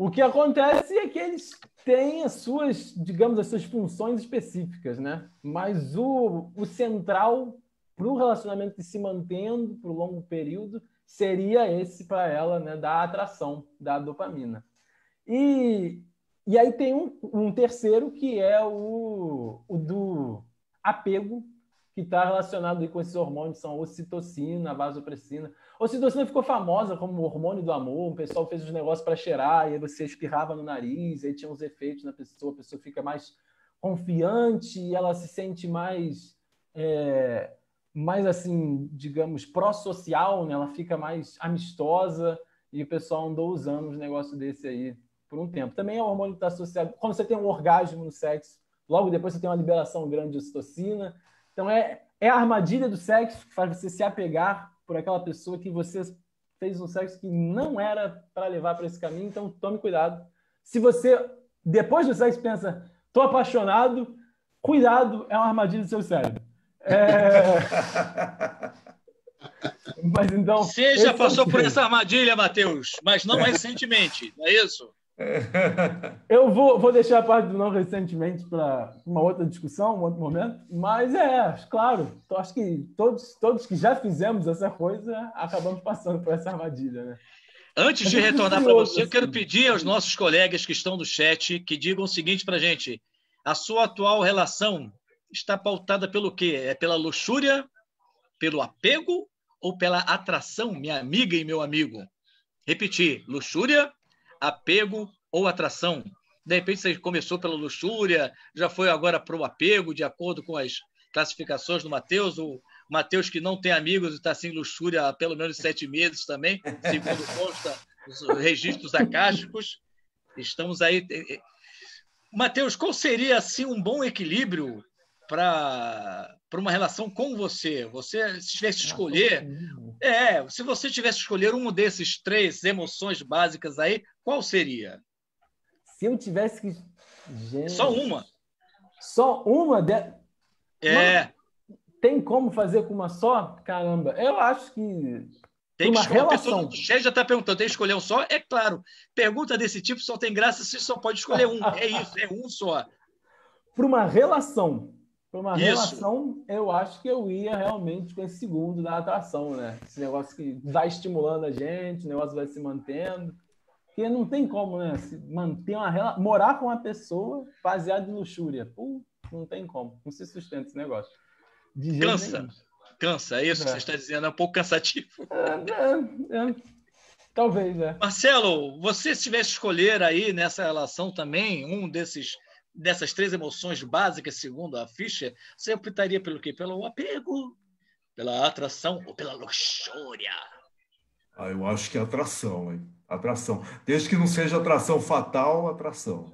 O que acontece é que eles têm as suas, digamos, as suas funções específicas, né? Mas o central para o relacionamento se mantendo por um longo período seria esse para ela, né? Da atração, da dopamina. E aí tem um terceiro que é o do apego, que está relacionado com esses hormônios, são a ocitocina, a vasopressina. A ocitocina ficou famosa como hormônio do amor, o pessoal fez os negócios para cheirar, e aí você espirrava no nariz, aí tinha uns efeitos na pessoa, a pessoa fica mais confiante, ela se sente mais assim, digamos, pró-social, né? Ela fica mais amistosa, e o pessoal andou usando uns negócios desse aí por um tempo. Também é um hormônio que está associado... Quando você tem um orgasmo no sexo, logo depois você tem uma liberação grande de ocitocina. Então, é a armadilha do sexo que faz você se apegar por aquela pessoa que você fez um sexo que não era para levar para esse caminho. Então, tome cuidado. Se você, depois do sexo, pensa, estou apaixonado, cuidado, é uma armadilha do seu cérebro. Mas então... Você já passou por essa armadilha, Matheus, mas não recentemente, não é isso? Eu vou deixar a parte do não recentemente para uma outra discussão, um outro momento, mas claro, acho que todos que já fizemos essa coisa acabamos passando por essa armadilha, né? Antes de retornar para você, eu quero pedir aos nossos colegas que estão no chat que digam o seguinte para a gente: a sua atual relação está pautada pelo quê? É pela luxúria, pelo apego ou pela atração, minha amiga e meu amigo? Repetir: luxúria, apego ou atração? De repente você começou pela luxúria, já foi agora para o apego, de acordo com as classificações do Matheus. O Matheus, que não tem amigos, está sem luxúria há pelo menos 7 meses também, segundo consta os registros acásticos. Estamos aí. Matheus, qual seria assim um bom equilíbrio para uma relação com você? Você, se tivesse que escolher... se você tivesse que escolher um desses 3 emoções básicas aí, qual seria? Se eu tivesse que... Gente, só uma? Só uma? É. Tem como fazer com uma só? Caramba, eu acho que... Tem uma relação. O chefe já está perguntando, tem que escolher um só? É claro. Pergunta desse tipo só tem graça se só pode escolher um. É isso, é um só. Para uma relação... relação, eu acho que eu ia realmente com esse segundo da atração, né? Esse negócio que vai estimulando a gente, o negócio vai se mantendo. Porque não tem como, né? Se manter morar com uma pessoa baseada em luxúria. Não tem como. Não se sustenta esse negócio. De jeito nenhum. Cansa, é isso que você está dizendo. É um pouco cansativo. Talvez, Marcelo, você se tivesse escolher aí nessa relação também dessas 3 emoções básicas, segundo a ficha, você optaria pelo quê? Pelo apego, pela atração ou pela luxúria? Eu acho que é atração, hein? Atração. Desde que não seja atração fatal, atração.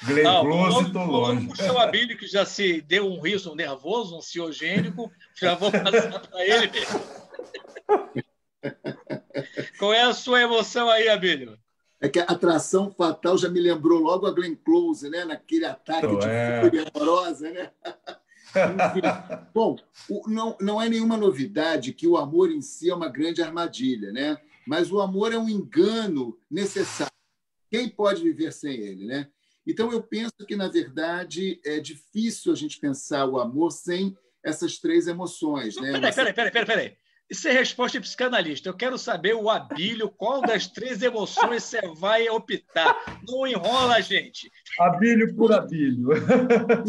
Glenn Close, estou longe. O seu Abílio, que já se deu um riso nervoso, ansiogênico, já vou passar para ele mesmo. Qual é a sua emoção aí, Abílio? É que a atração fatal já me lembrou logo a Glenn Close, né? Naquele ataque de fúria amorosa, né? Enfim. Bom, não é nenhuma novidade que o amor em si é uma grande armadilha, né? Mas o amor é um engano necessário. Quem pode viver sem ele, né? Então, eu penso que, na verdade, é difícil a gente pensar o amor sem essas 3 emoções, né? Peraí. Isso é resposta de psicanalista. Eu quero saber, o Abílio, qual das 3 emoções você vai optar. Não enrola, gente. Abílio por Abílio.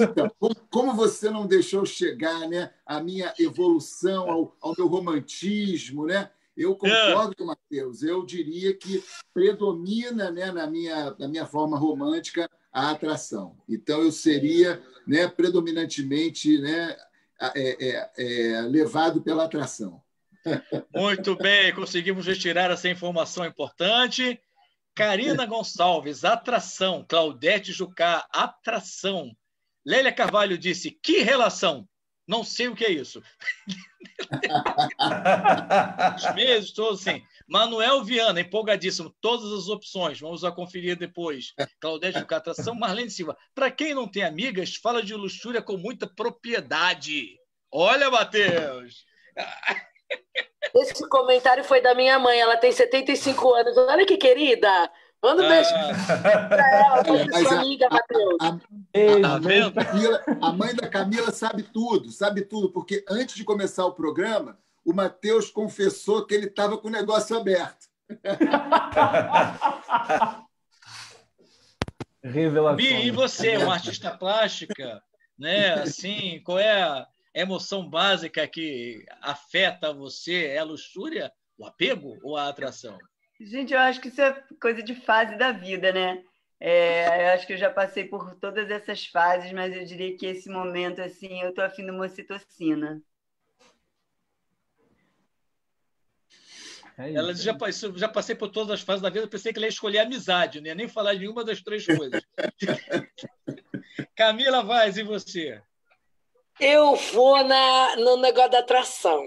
Então, como você não deixou chegar, né, a minha evolução ao meu romantismo, né? Eu concordo com o Matheus. Eu diria que predomina, né, na minha forma romântica a atração. Então, eu seria, né, predominantemente, né, levado pela atração. Muito bem, conseguimos retirar essa informação importante. Karina Gonçalves, atração. Claudete Jucá, atração. Lélia Carvalho disse, que relação? Não sei o que é isso. Os meses todos assim. Manuel Viana, empolgadíssimo. Todas as opções. Vamos a conferir depois. Claudete Jucá, atração. Marlene Silva. Para quem não tem amigas, fala de luxúria com muita propriedade. Olha, Matheus. Esse comentário foi da minha mãe, ela tem 75 anos. Olha que querida! Manda um beijo pra ela, pra sua amiga, Matheus. Tá vendo? A mãe da Camila sabe tudo, porque antes de começar o programa, o Matheus confessou que ele estava com o negócio aberto. Revelação. Bi, e você, uma artista plástica, né? Assim, qual é a emoção básica que afeta você? É a luxúria, o apego ou a atração? Gente, eu acho que isso é coisa de fase da vida, né? Eu acho que eu já passei por todas essas fases, mas eu diria que esse momento, assim, eu tô afim de uma ocitocina. Ela já passei por todas as fases da vida, pensei que ela ia escolher amizade, não ia nem falar de nenhuma das três coisas. Camila Vaz, e você? Eu vou no negócio da atração.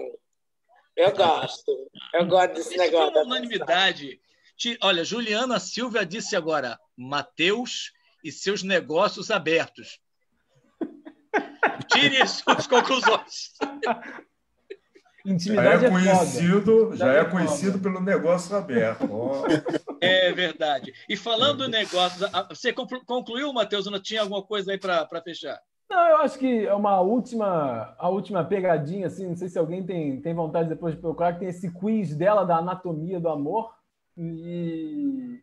Eu gosto desse Isso negócio. foi uma unanimidade. Olha, Juliana Silva disse agora, Matheus e seus negócios abertos. Tire suas conclusões. Intimidade já é conhecido pelo negócio aberto. É verdade. E falando em negócios, você concluiu, Matheus? Não tinha alguma coisa aí para fechar? Não, eu acho que é a última pegadinha, assim, não sei se alguém tem vontade depois de procurar, que tem esse quiz dela da anatomia do amor e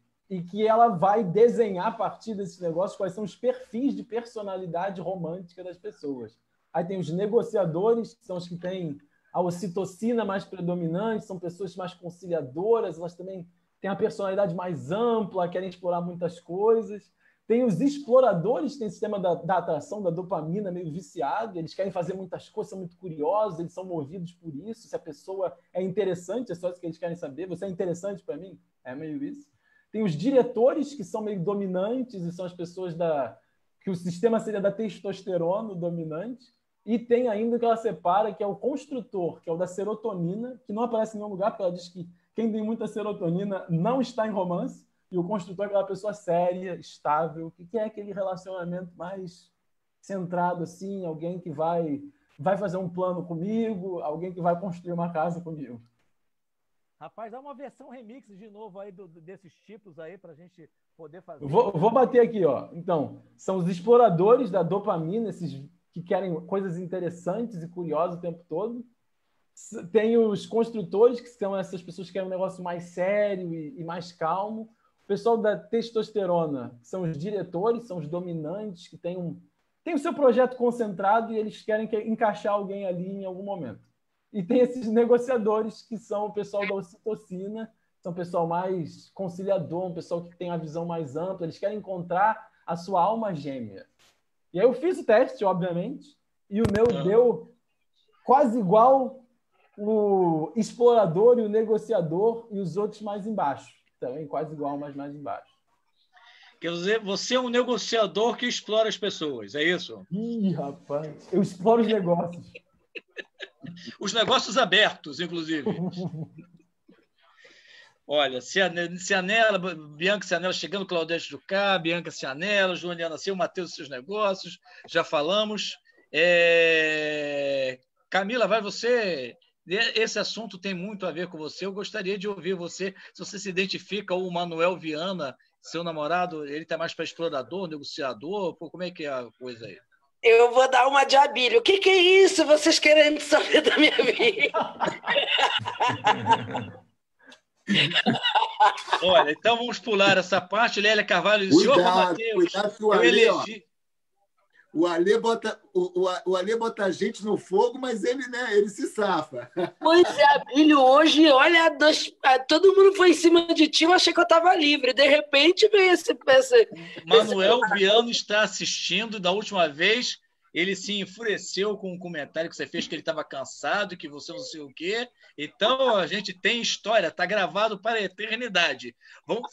que ela vai desenhar a partir desse negócio quais são os perfis de personalidade romântica das pessoas. Aí tem os negociadores, que são os que têm a ocitocina mais predominante, são pessoas mais conciliadoras, elas também têm a personalidade mais ampla, querem explorar muitas coisas. Tem os exploradores, tem o sistema da atração, da dopamina meio viciado, eles querem fazer muitas coisas, são muito curiosos, eles são movidos por isso. Se a pessoa é interessante, é só isso que eles querem saber. Você é interessante para mim? É meio isso. Tem os diretores, que são meio dominantes, e são as pessoas que o sistema seria da testosterona, o dominante. E tem ainda o que ela separa, que é o construtor, que é o da serotonina, que não aparece em nenhum lugar, porque ela diz que quem tem muita serotonina não está em romance. E o construtor é aquela pessoa séria, estável, que é aquele relacionamento mais centrado, assim, alguém que vai fazer um plano comigo, alguém que vai construir uma casa comigo. Rapaz, dá uma versão remix de novo aí desses tipos aí pra gente poder fazer. Vou bater aqui, ó. Então, são os exploradores da dopamina, esses que querem coisas interessantes e curiosas o tempo todo. Tem os construtores, que são essas pessoas que querem um negócio mais sério e mais calmo. O pessoal da testosterona são os diretores, são os dominantes, que têm o seu projeto concentrado e eles querem encaixar alguém ali em algum momento. E tem esses negociadores, que são o pessoal da ocitocina, são o pessoal mais conciliador, um pessoal que tem a visão mais ampla, eles querem encontrar a sua alma gêmea. E aí eu fiz o teste, obviamente, e o meu deu quase igual o explorador e o negociador e os outros mais embaixo. Também quase igual, mas mais embaixo. Quer dizer, você é um negociador que explora as pessoas, é isso? Ih, rapaz, eu exploro os negócios. Os negócios abertos, inclusive. Olha, Cianella, Bianca Cianella chegando, Claudete Jucá, Bianca Cianella, Juliana Silva, Matheus e seus negócios, já falamos. Camila, vai você... Esse assunto tem muito a ver com você. Eu gostaria de ouvir você, se você se identifica, ou o Manuel Viana, seu namorado, ele está mais para explorador, negociador, como é que é a coisa aí? Eu vou dar uma de Abílio. O que é isso? Vocês querendo saber da minha vida? Olha, então vamos pular essa parte. Lélia Carvalho, senhor Matheus, eu elegi... O Alê bota a gente no fogo, mas ele se safa. Pois é, Abílio, hoje, olha, todo mundo foi em cima de ti, eu achei que eu estava livre. De repente veio esse Manuel Viano está assistindo. Da última vez, ele se enfureceu com um comentário que você fez, que ele estava cansado, que você não sei o quê. Então, a gente tem história, está gravado para a eternidade.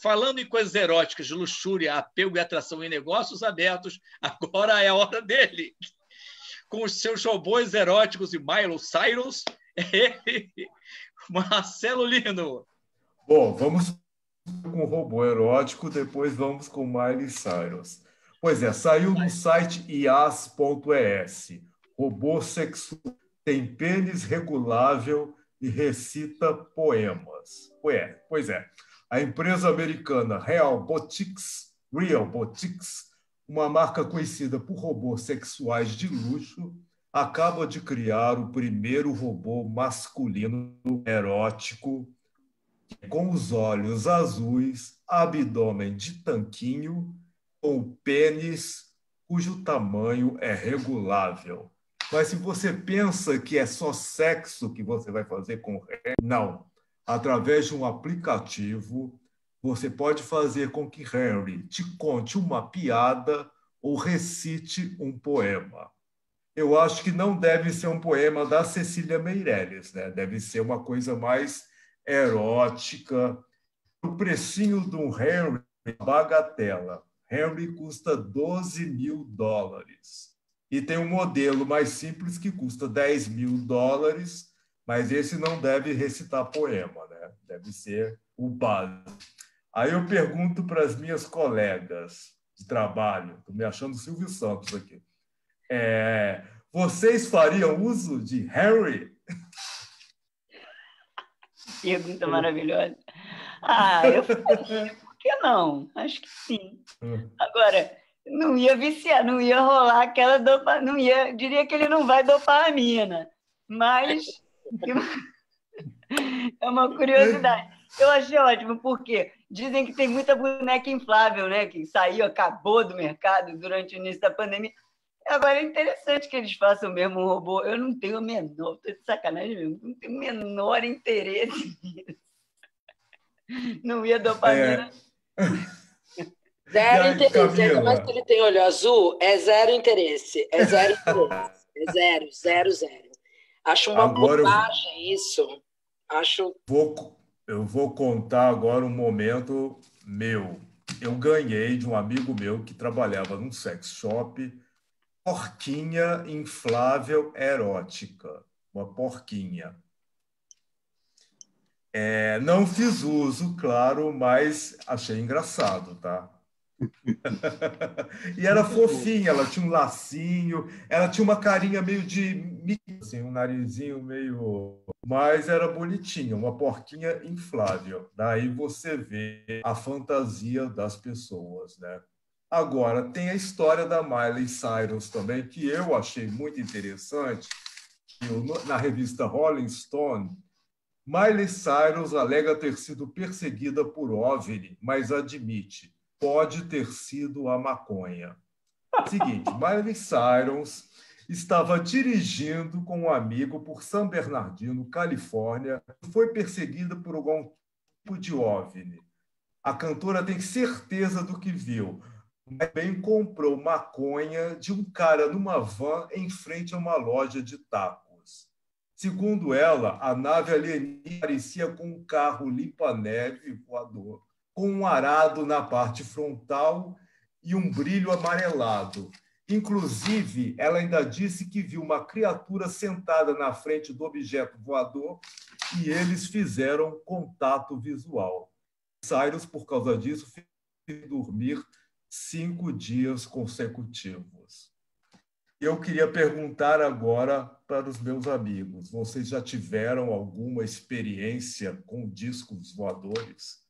Falando em coisas eróticas, de luxúria, apego e atração em negócios abertos, agora é a hora dele. Com os seus robôs eróticos e Miley Cyrus, Marcelo Lino. Bom, vamos com o robô erótico, depois vamos com Miley Cyrus. Pois é, saiu no site ias.es. Robô sexual tem pênis regulável e recita poemas. Pois é. A empresa americana Real Botics, uma marca conhecida por robôs sexuais de luxo, acaba de criar o primeiro robô masculino erótico com os olhos azuis, abdômen de tanquinho, com pênis cujo tamanho é regulável. Mas se você pensa que é só sexo que você vai fazer com o Henry, não. Através de um aplicativo, você pode fazer com que Henry te conte uma piada ou recite um poema. Eu acho que não deve ser um poema da Cecília Meirelles, né? Deve ser uma coisa mais erótica. O precinho de um Henry é bagatela. Henry custa $12.000. E tem um modelo mais simples que custa $10.000, mas esse não deve recitar poema, né? Deve ser o básico. Aí eu pergunto para as minhas colegas de trabalho, estou me achando Silvio Santos aqui, vocês fariam uso de Henry? Pergunta maravilhosa. Eu faria, por que não? Acho que sim. Agora, não ia viciar, não ia rolar aquela dopamina, diria que ele não vai dopar a mina, mas é uma curiosidade. Eu achei ótimo, porque dizem que tem muita boneca inflável, né, que acabou do mercado durante o início da pandemia. Agora é interessante que eles façam mesmo um robô. Eu não tenho o menor, estou de sacanagem mesmo, não tenho o menor interesse nisso. Não ia dopamina. Zero interesse. Ainda mais que ele tem olho azul, é zero interesse. É zero interesse. É zero, zero, zero. Acho uma bobagem isso. Eu vou contar agora um momento meu. Eu ganhei de um amigo meu que trabalhava num sex shop porquinha inflável erótica. Uma porquinha. Não fiz uso, claro, mas achei engraçado, tá? E era fofinha, ela tinha um lacinho, ela tinha uma carinha meio de... assim, um narizinho meio... Mas era bonitinha, uma porquinha inflável. Daí você vê a fantasia das pessoas, né? Agora, tem a história da Miley Cyrus também, que eu achei muito interessante. Na revista Rolling Stone, Miley Cyrus alega ter sido perseguida por OVNI, mas admite, pode ter sido a maconha. Seguinte, Miley Cyrus estava dirigindo com um amigo por San Bernardino, Califórnia, e foi perseguida por algum tipo de OVNI. A cantora tem certeza do que viu, mas também comprou maconha de um cara numa van em frente a uma loja de tacos. Segundo ela, a nave alienígena parecia com um carro limpa-neve voador, com um arado na parte frontal e um brilho amarelado. Inclusive, ela ainda disse que viu uma criatura sentada na frente do objeto voador e eles fizeram contato visual. Cyrus, por causa disso, fez dormir 5 dias consecutivos. Eu queria perguntar agora para os meus amigos, vocês já tiveram alguma experiência com discos voadores?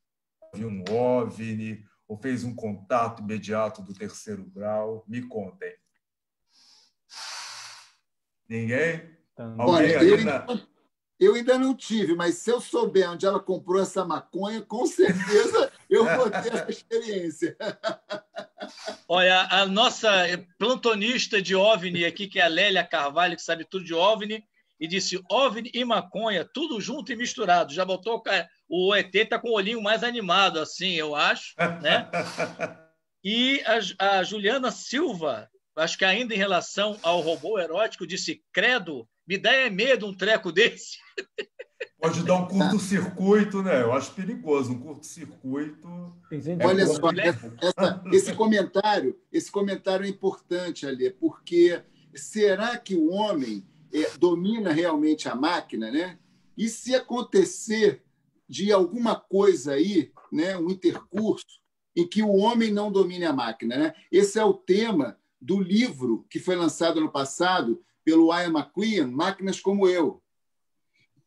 Viu um OVNI ou fez um contato imediato do 3º grau? Me contem. Ninguém? Olha, eu ainda não tive, mas se eu souber onde ela comprou essa maconha, com certeza eu vou ter essa experiência. Olha, a nossa plantonista de OVNI aqui, que é a Lélia Carvalho, que sabe tudo de OVNI, e disse OVNI e maconha, tudo junto e misturado. Já botou o ET, está com o olhinho mais animado, assim, eu acho, né? E a Juliana Silva, acho que ainda em relação ao robô erótico, disse, credo, me dá medo um treco desse. Pode dar um curto-circuito, né? Eu acho perigoso, um curto-circuito. Olha só, esse comentário é importante, Alê, porque será que o homem domina realmente a máquina, né? E se acontecer de alguma coisa aí, né, um intercurso, em que o homem não domine a máquina, né? Esse é o tema do livro que foi lançado no passado pelo Ian McQueen, Máquinas como Eu.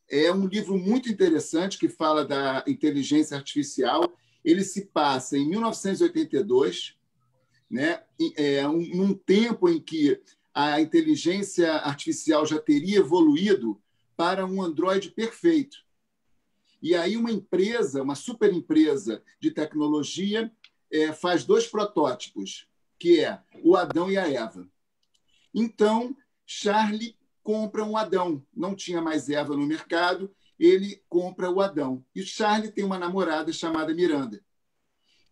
É um livro muito interessante que fala da inteligência artificial. Ele se passa em 1982, né? Num tempo em que a inteligência artificial já teria evoluído para um Android perfeito. E aí uma empresa, uma super empresa de tecnologia, faz 2 protótipos, que é o Adão e a Eva. Então, Charlie compra um Adão. Não tinha mais Eva no mercado, ele compra o Adão. E o Charlie tem uma namorada chamada Miranda.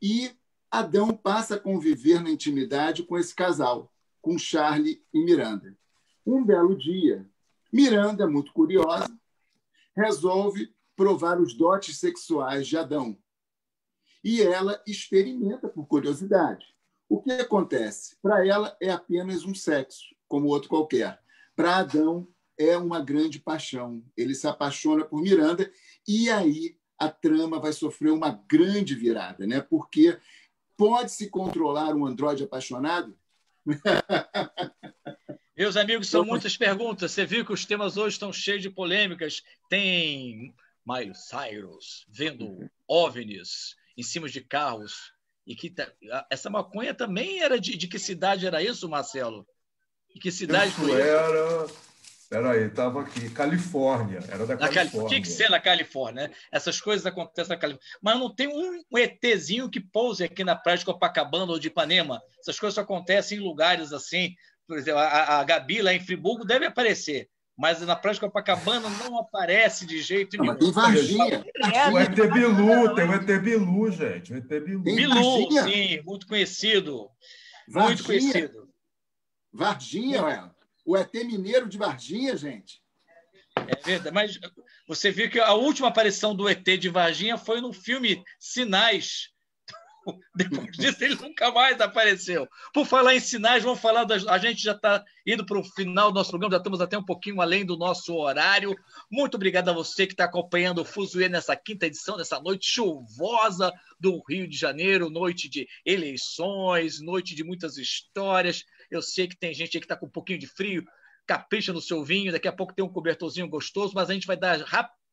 E Adão passa a conviver na intimidade com esse casal, com Charlie e Miranda. Um belo dia, Miranda, muito curiosa, resolve provar os dotes sexuais de Adão. E ela experimenta por curiosidade. O que acontece? Para ela é apenas um sexo, como outro qualquer. Para Adão é uma grande paixão. Ele se apaixona por Miranda e aí a trama vai sofrer uma grande virada, né? Porque pode-se controlar um androide apaixonado? Meus amigos, são muitas perguntas. Você viu que os temas hoje estão cheios de polêmicas. Tem Miley Cyrus vendo OVNIs em cima de carros. E que essa maconha também era de que cidade era isso, Marcelo? De que cidade isso foi isso? Era... Peraí, estava aqui. Califórnia. Era da Califórnia. Tinha que ser na Califórnia, né? Essas coisas acontecem na Califórnia. Mas não tem um ETzinho que pouse aqui na praia de Copacabana ou de Ipanema. Essas coisas só acontecem em lugares assim. Por exemplo, a Gabi lá em Friburgo deve aparecer. Mas na praia de Copacabana não aparece de jeito nenhum. Tem Varginha. O ET Bilu, tem o ET Bilu, gente. O ET Bilu. Bilu, sim, muito conhecido. Varginha. Muito conhecido. Varginha, o ET mineiro de Varginha, gente. É verdade, mas você viu que a última aparição do ET de Varginha foi no filme Sinais. Depois disso, ele nunca mais apareceu. Por falar em sinais, vamos falar a gente já está indo para o final do nosso programa, já estamos até um pouquinho além do nosso horário. Muito obrigado a você que está acompanhando o Fuzue nessa 5ª edição, nessa noite chuvosa do Rio de Janeiro, noite de eleições, noite de muitas histórias. Eu sei que tem gente aí que está com um pouquinho de frio, capricha no seu vinho, daqui a pouco tem um cobertorzinho gostoso, mas a gente vai dar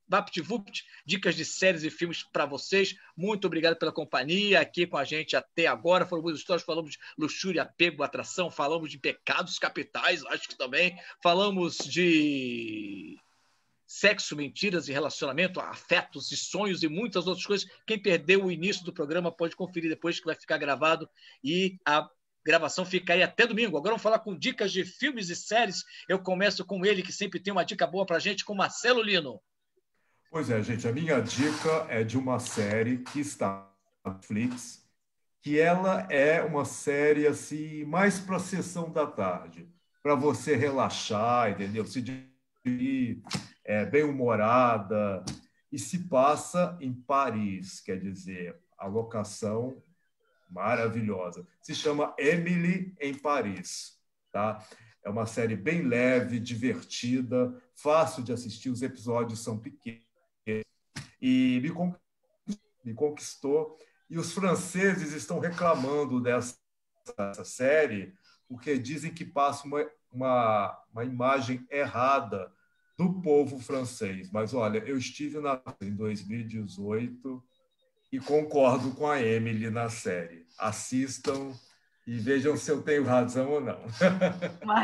VaptVupt, dicas de séries e filmes para vocês. Muito obrigado pela companhia aqui com a gente até agora. Foram muitas histórias, falamos de luxúria, apego, atração, falamos de pecados capitais, acho que também. Falamos de sexo, mentiras e relacionamento, afetos e sonhos e muitas outras coisas. Quem perdeu o início do programa pode conferir depois, que vai ficar gravado, e a gravação fica aí até domingo. Agora vamos falar com dicas de filmes e séries. Eu começo com ele, que sempre tem uma dica boa para a gente, com Marcelo Lino. Pois é, gente, a minha dica é de uma série que está na Netflix, que ela é uma série assim, mais para a sessão da tarde, para você relaxar, entendeu? Se divertir, bem-humorada, e se passa em Paris, quer dizer, a locação maravilhosa. Se chama Emily em Paris, tá? É uma série bem leve, divertida, fácil de assistir, os episódios são pequenos. E me conquistou. E os franceses estão reclamando dessa série porque dizem que passa uma imagem errada do povo francês. Mas, olha, eu estive em 2018 e concordo com a Emily na série. Assistam e vejam se eu tenho razão ou não.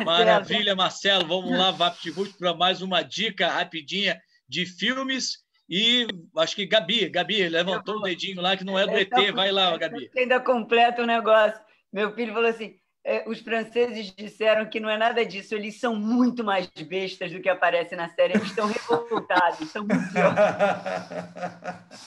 Maravilha, Marcelo. Vamos lá, VaptVupt, para mais uma dica rapidinha de filmes. E acho que Gabi levantou o dedinho lá, que não é do ET. Vai lá, Gabi. Ainda completa o negócio. Meu filho falou assim, os franceses disseram que não é nada disso, eles são muito mais bestas do que aparece na série, eles estão revoltados, estão muito piores.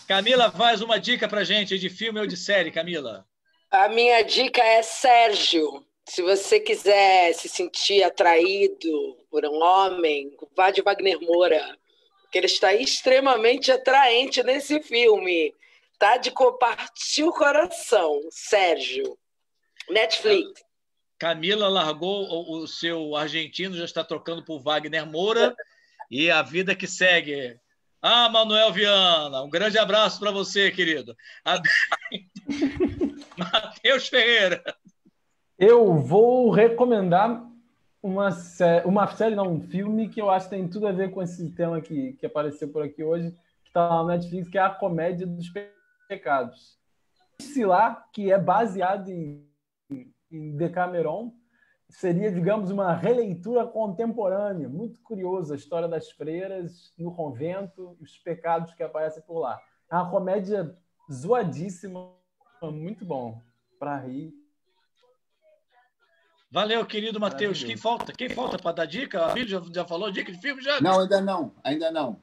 Camila, faz uma dica pra gente de filme ou de série, Camila. A minha dica é Sérgio. Se você quiser se sentir atraído por um homem, vá de Wagner Moura, porque ele está extremamente atraente nesse filme. Tá de partir o coração. Sérgio. Netflix. Camila largou o seu argentino, já está trocando por Wagner Moura, e a vida que segue. Manuel Viana, um grande abraço para você, querido. Matheus Ferreira. Eu vou recomendar uma série, não, um filme que eu acho que tem tudo a ver com esse tema que apareceu por aqui hoje, que está lá na Netflix, que é A Comédia dos Pecados. Esse lá, que é baseado em Decameron, seria, digamos, uma releitura contemporânea. Muito curiosa a história das freiras no convento, os pecados que aparecem por lá. É uma comédia zoadíssima, muito bom, para rir. Valeu, querido Matheus. Quem falta? Quem falta para dar dica? A Bíblia já falou dica de filme? Já? Não, ainda não.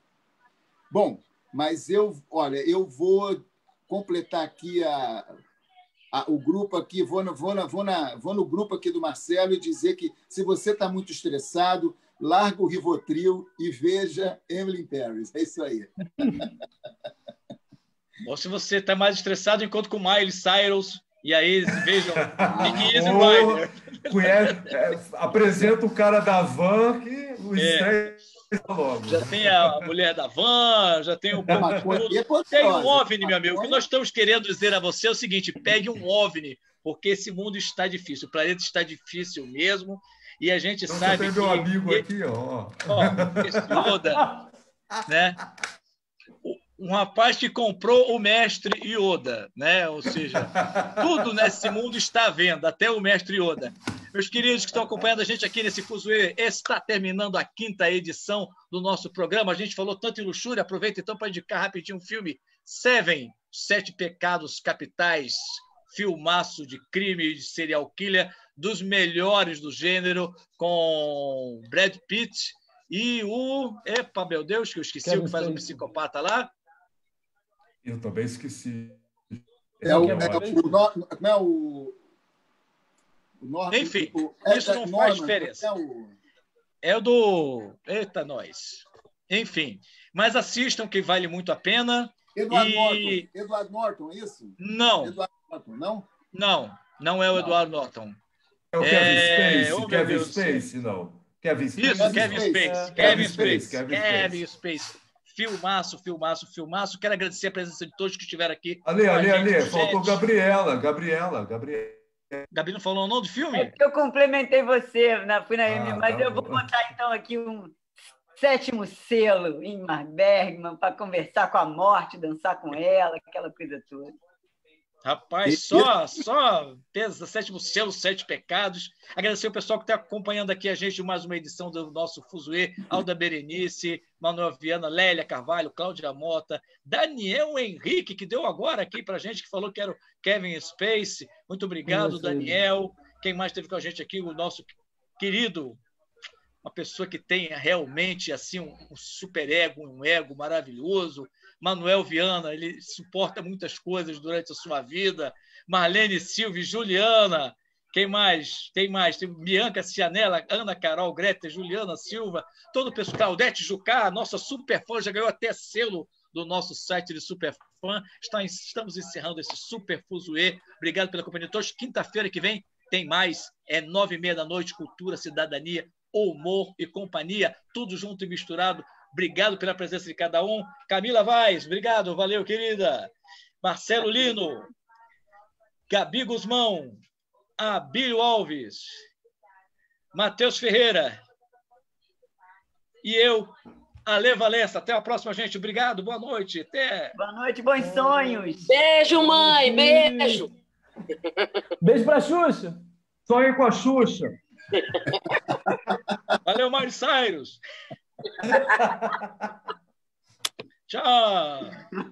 Bom, mas eu vou completar aqui o grupo aqui, vou no grupo aqui do Marcelo e dizer que se você está muito estressado, larga o Rivotril e veja Emily in Paris. É isso aí. Ou se você está mais estressado, encontre com Miley Cyrus e aí vejam Nick Easy Rider. Apresenta o cara da van que o estresse logo. Já tem a mulher da van, já tem o tem um OVNI, meu amigo. O que nós estamos querendo dizer a você é o seguinte: pegue um OVNI, porque esse mundo está difícil, o planeta está difícil mesmo, e a gente então, sabe você tem meu amigo aqui, ó. Esse Yoda, né? Um rapaz que comprou o mestre Yoda, né? Ou seja, tudo nesse mundo está à venda, até o mestre Yoda. Meus queridos que estão acompanhando a gente aqui nesse Fuzuê, está terminando a 5ª edição do nosso programa. A gente falou tanto em luxúria, aproveita então para indicar rapidinho um filme, Seven, 7 Pecados Capitais, filmaço de crime de serial killer, dos melhores do gênero, com Brad Pitt e epa, meu Deus, que eu esqueci o que faz um psicopata lá. Eu também esqueci. Enfim, isso não faz diferença. É o do... Eita, nós. Enfim, mas assistam que vale muito a pena. Edward Norton, isso? Não. Edward Norton, não? Não é o Edward Norton. É o Kevin Spacey, não. Kevin Spacey. Filmaço. Quero agradecer a presença de todos que estiveram aqui. Ali, faltou Gabriela. Gabi não falou não de filme? É porque eu complementei você, fui na Emily, mas eu vou botar então aqui um 7º selo, Ingmar Bergman, para conversar com a morte, dançar com ela, aquela coisa toda. Rapaz, só pesa 7º selo, 7 pecados. Agradecer o pessoal que está acompanhando aqui a gente de mais uma edição do nosso Fuzuê, Alda Berenice, Manuel Viana, Lélia Carvalho, Cláudia Mota, Daniel Henrique, que deu agora aqui para a gente, que falou que era o Kevin Spacey. Muito obrigado, Daniel. Quem mais esteve com a gente aqui? O nosso querido, uma pessoa que tem realmente assim um super ego, um ego maravilhoso. Manuel Viana, ele suporta muitas coisas durante a sua vida. Marlene Silva, Juliana, quem mais? Tem Bianca Cianella, Ana Carol, Greta, Juliana Silva, todo o pessoal, Claudete Jucá, nossa super fã, já ganhou até selo do nosso site de super fã. Estamos encerrando esse super Fuzuê. Obrigado pela companhia de todos. Quinta-feira que vem tem mais, 9h30 da noite, Cultura, Cidadania, Humor e Companhia, tudo junto e misturado. Obrigado pela presença de cada um. Camila Vaz, obrigado, valeu, querida. Marcelo Lino, Gabi Guzmão, Abílio Alves, Matheus Ferreira e eu, Ale Valença. Até a próxima, gente. Obrigado, boa noite. Até. Boa noite, bons sonhos. Beijo, mãe, beijo. Beijo pra Xuxa. Sonhe com a Xuxa. Valeu, Miley Cyrus. Tchau.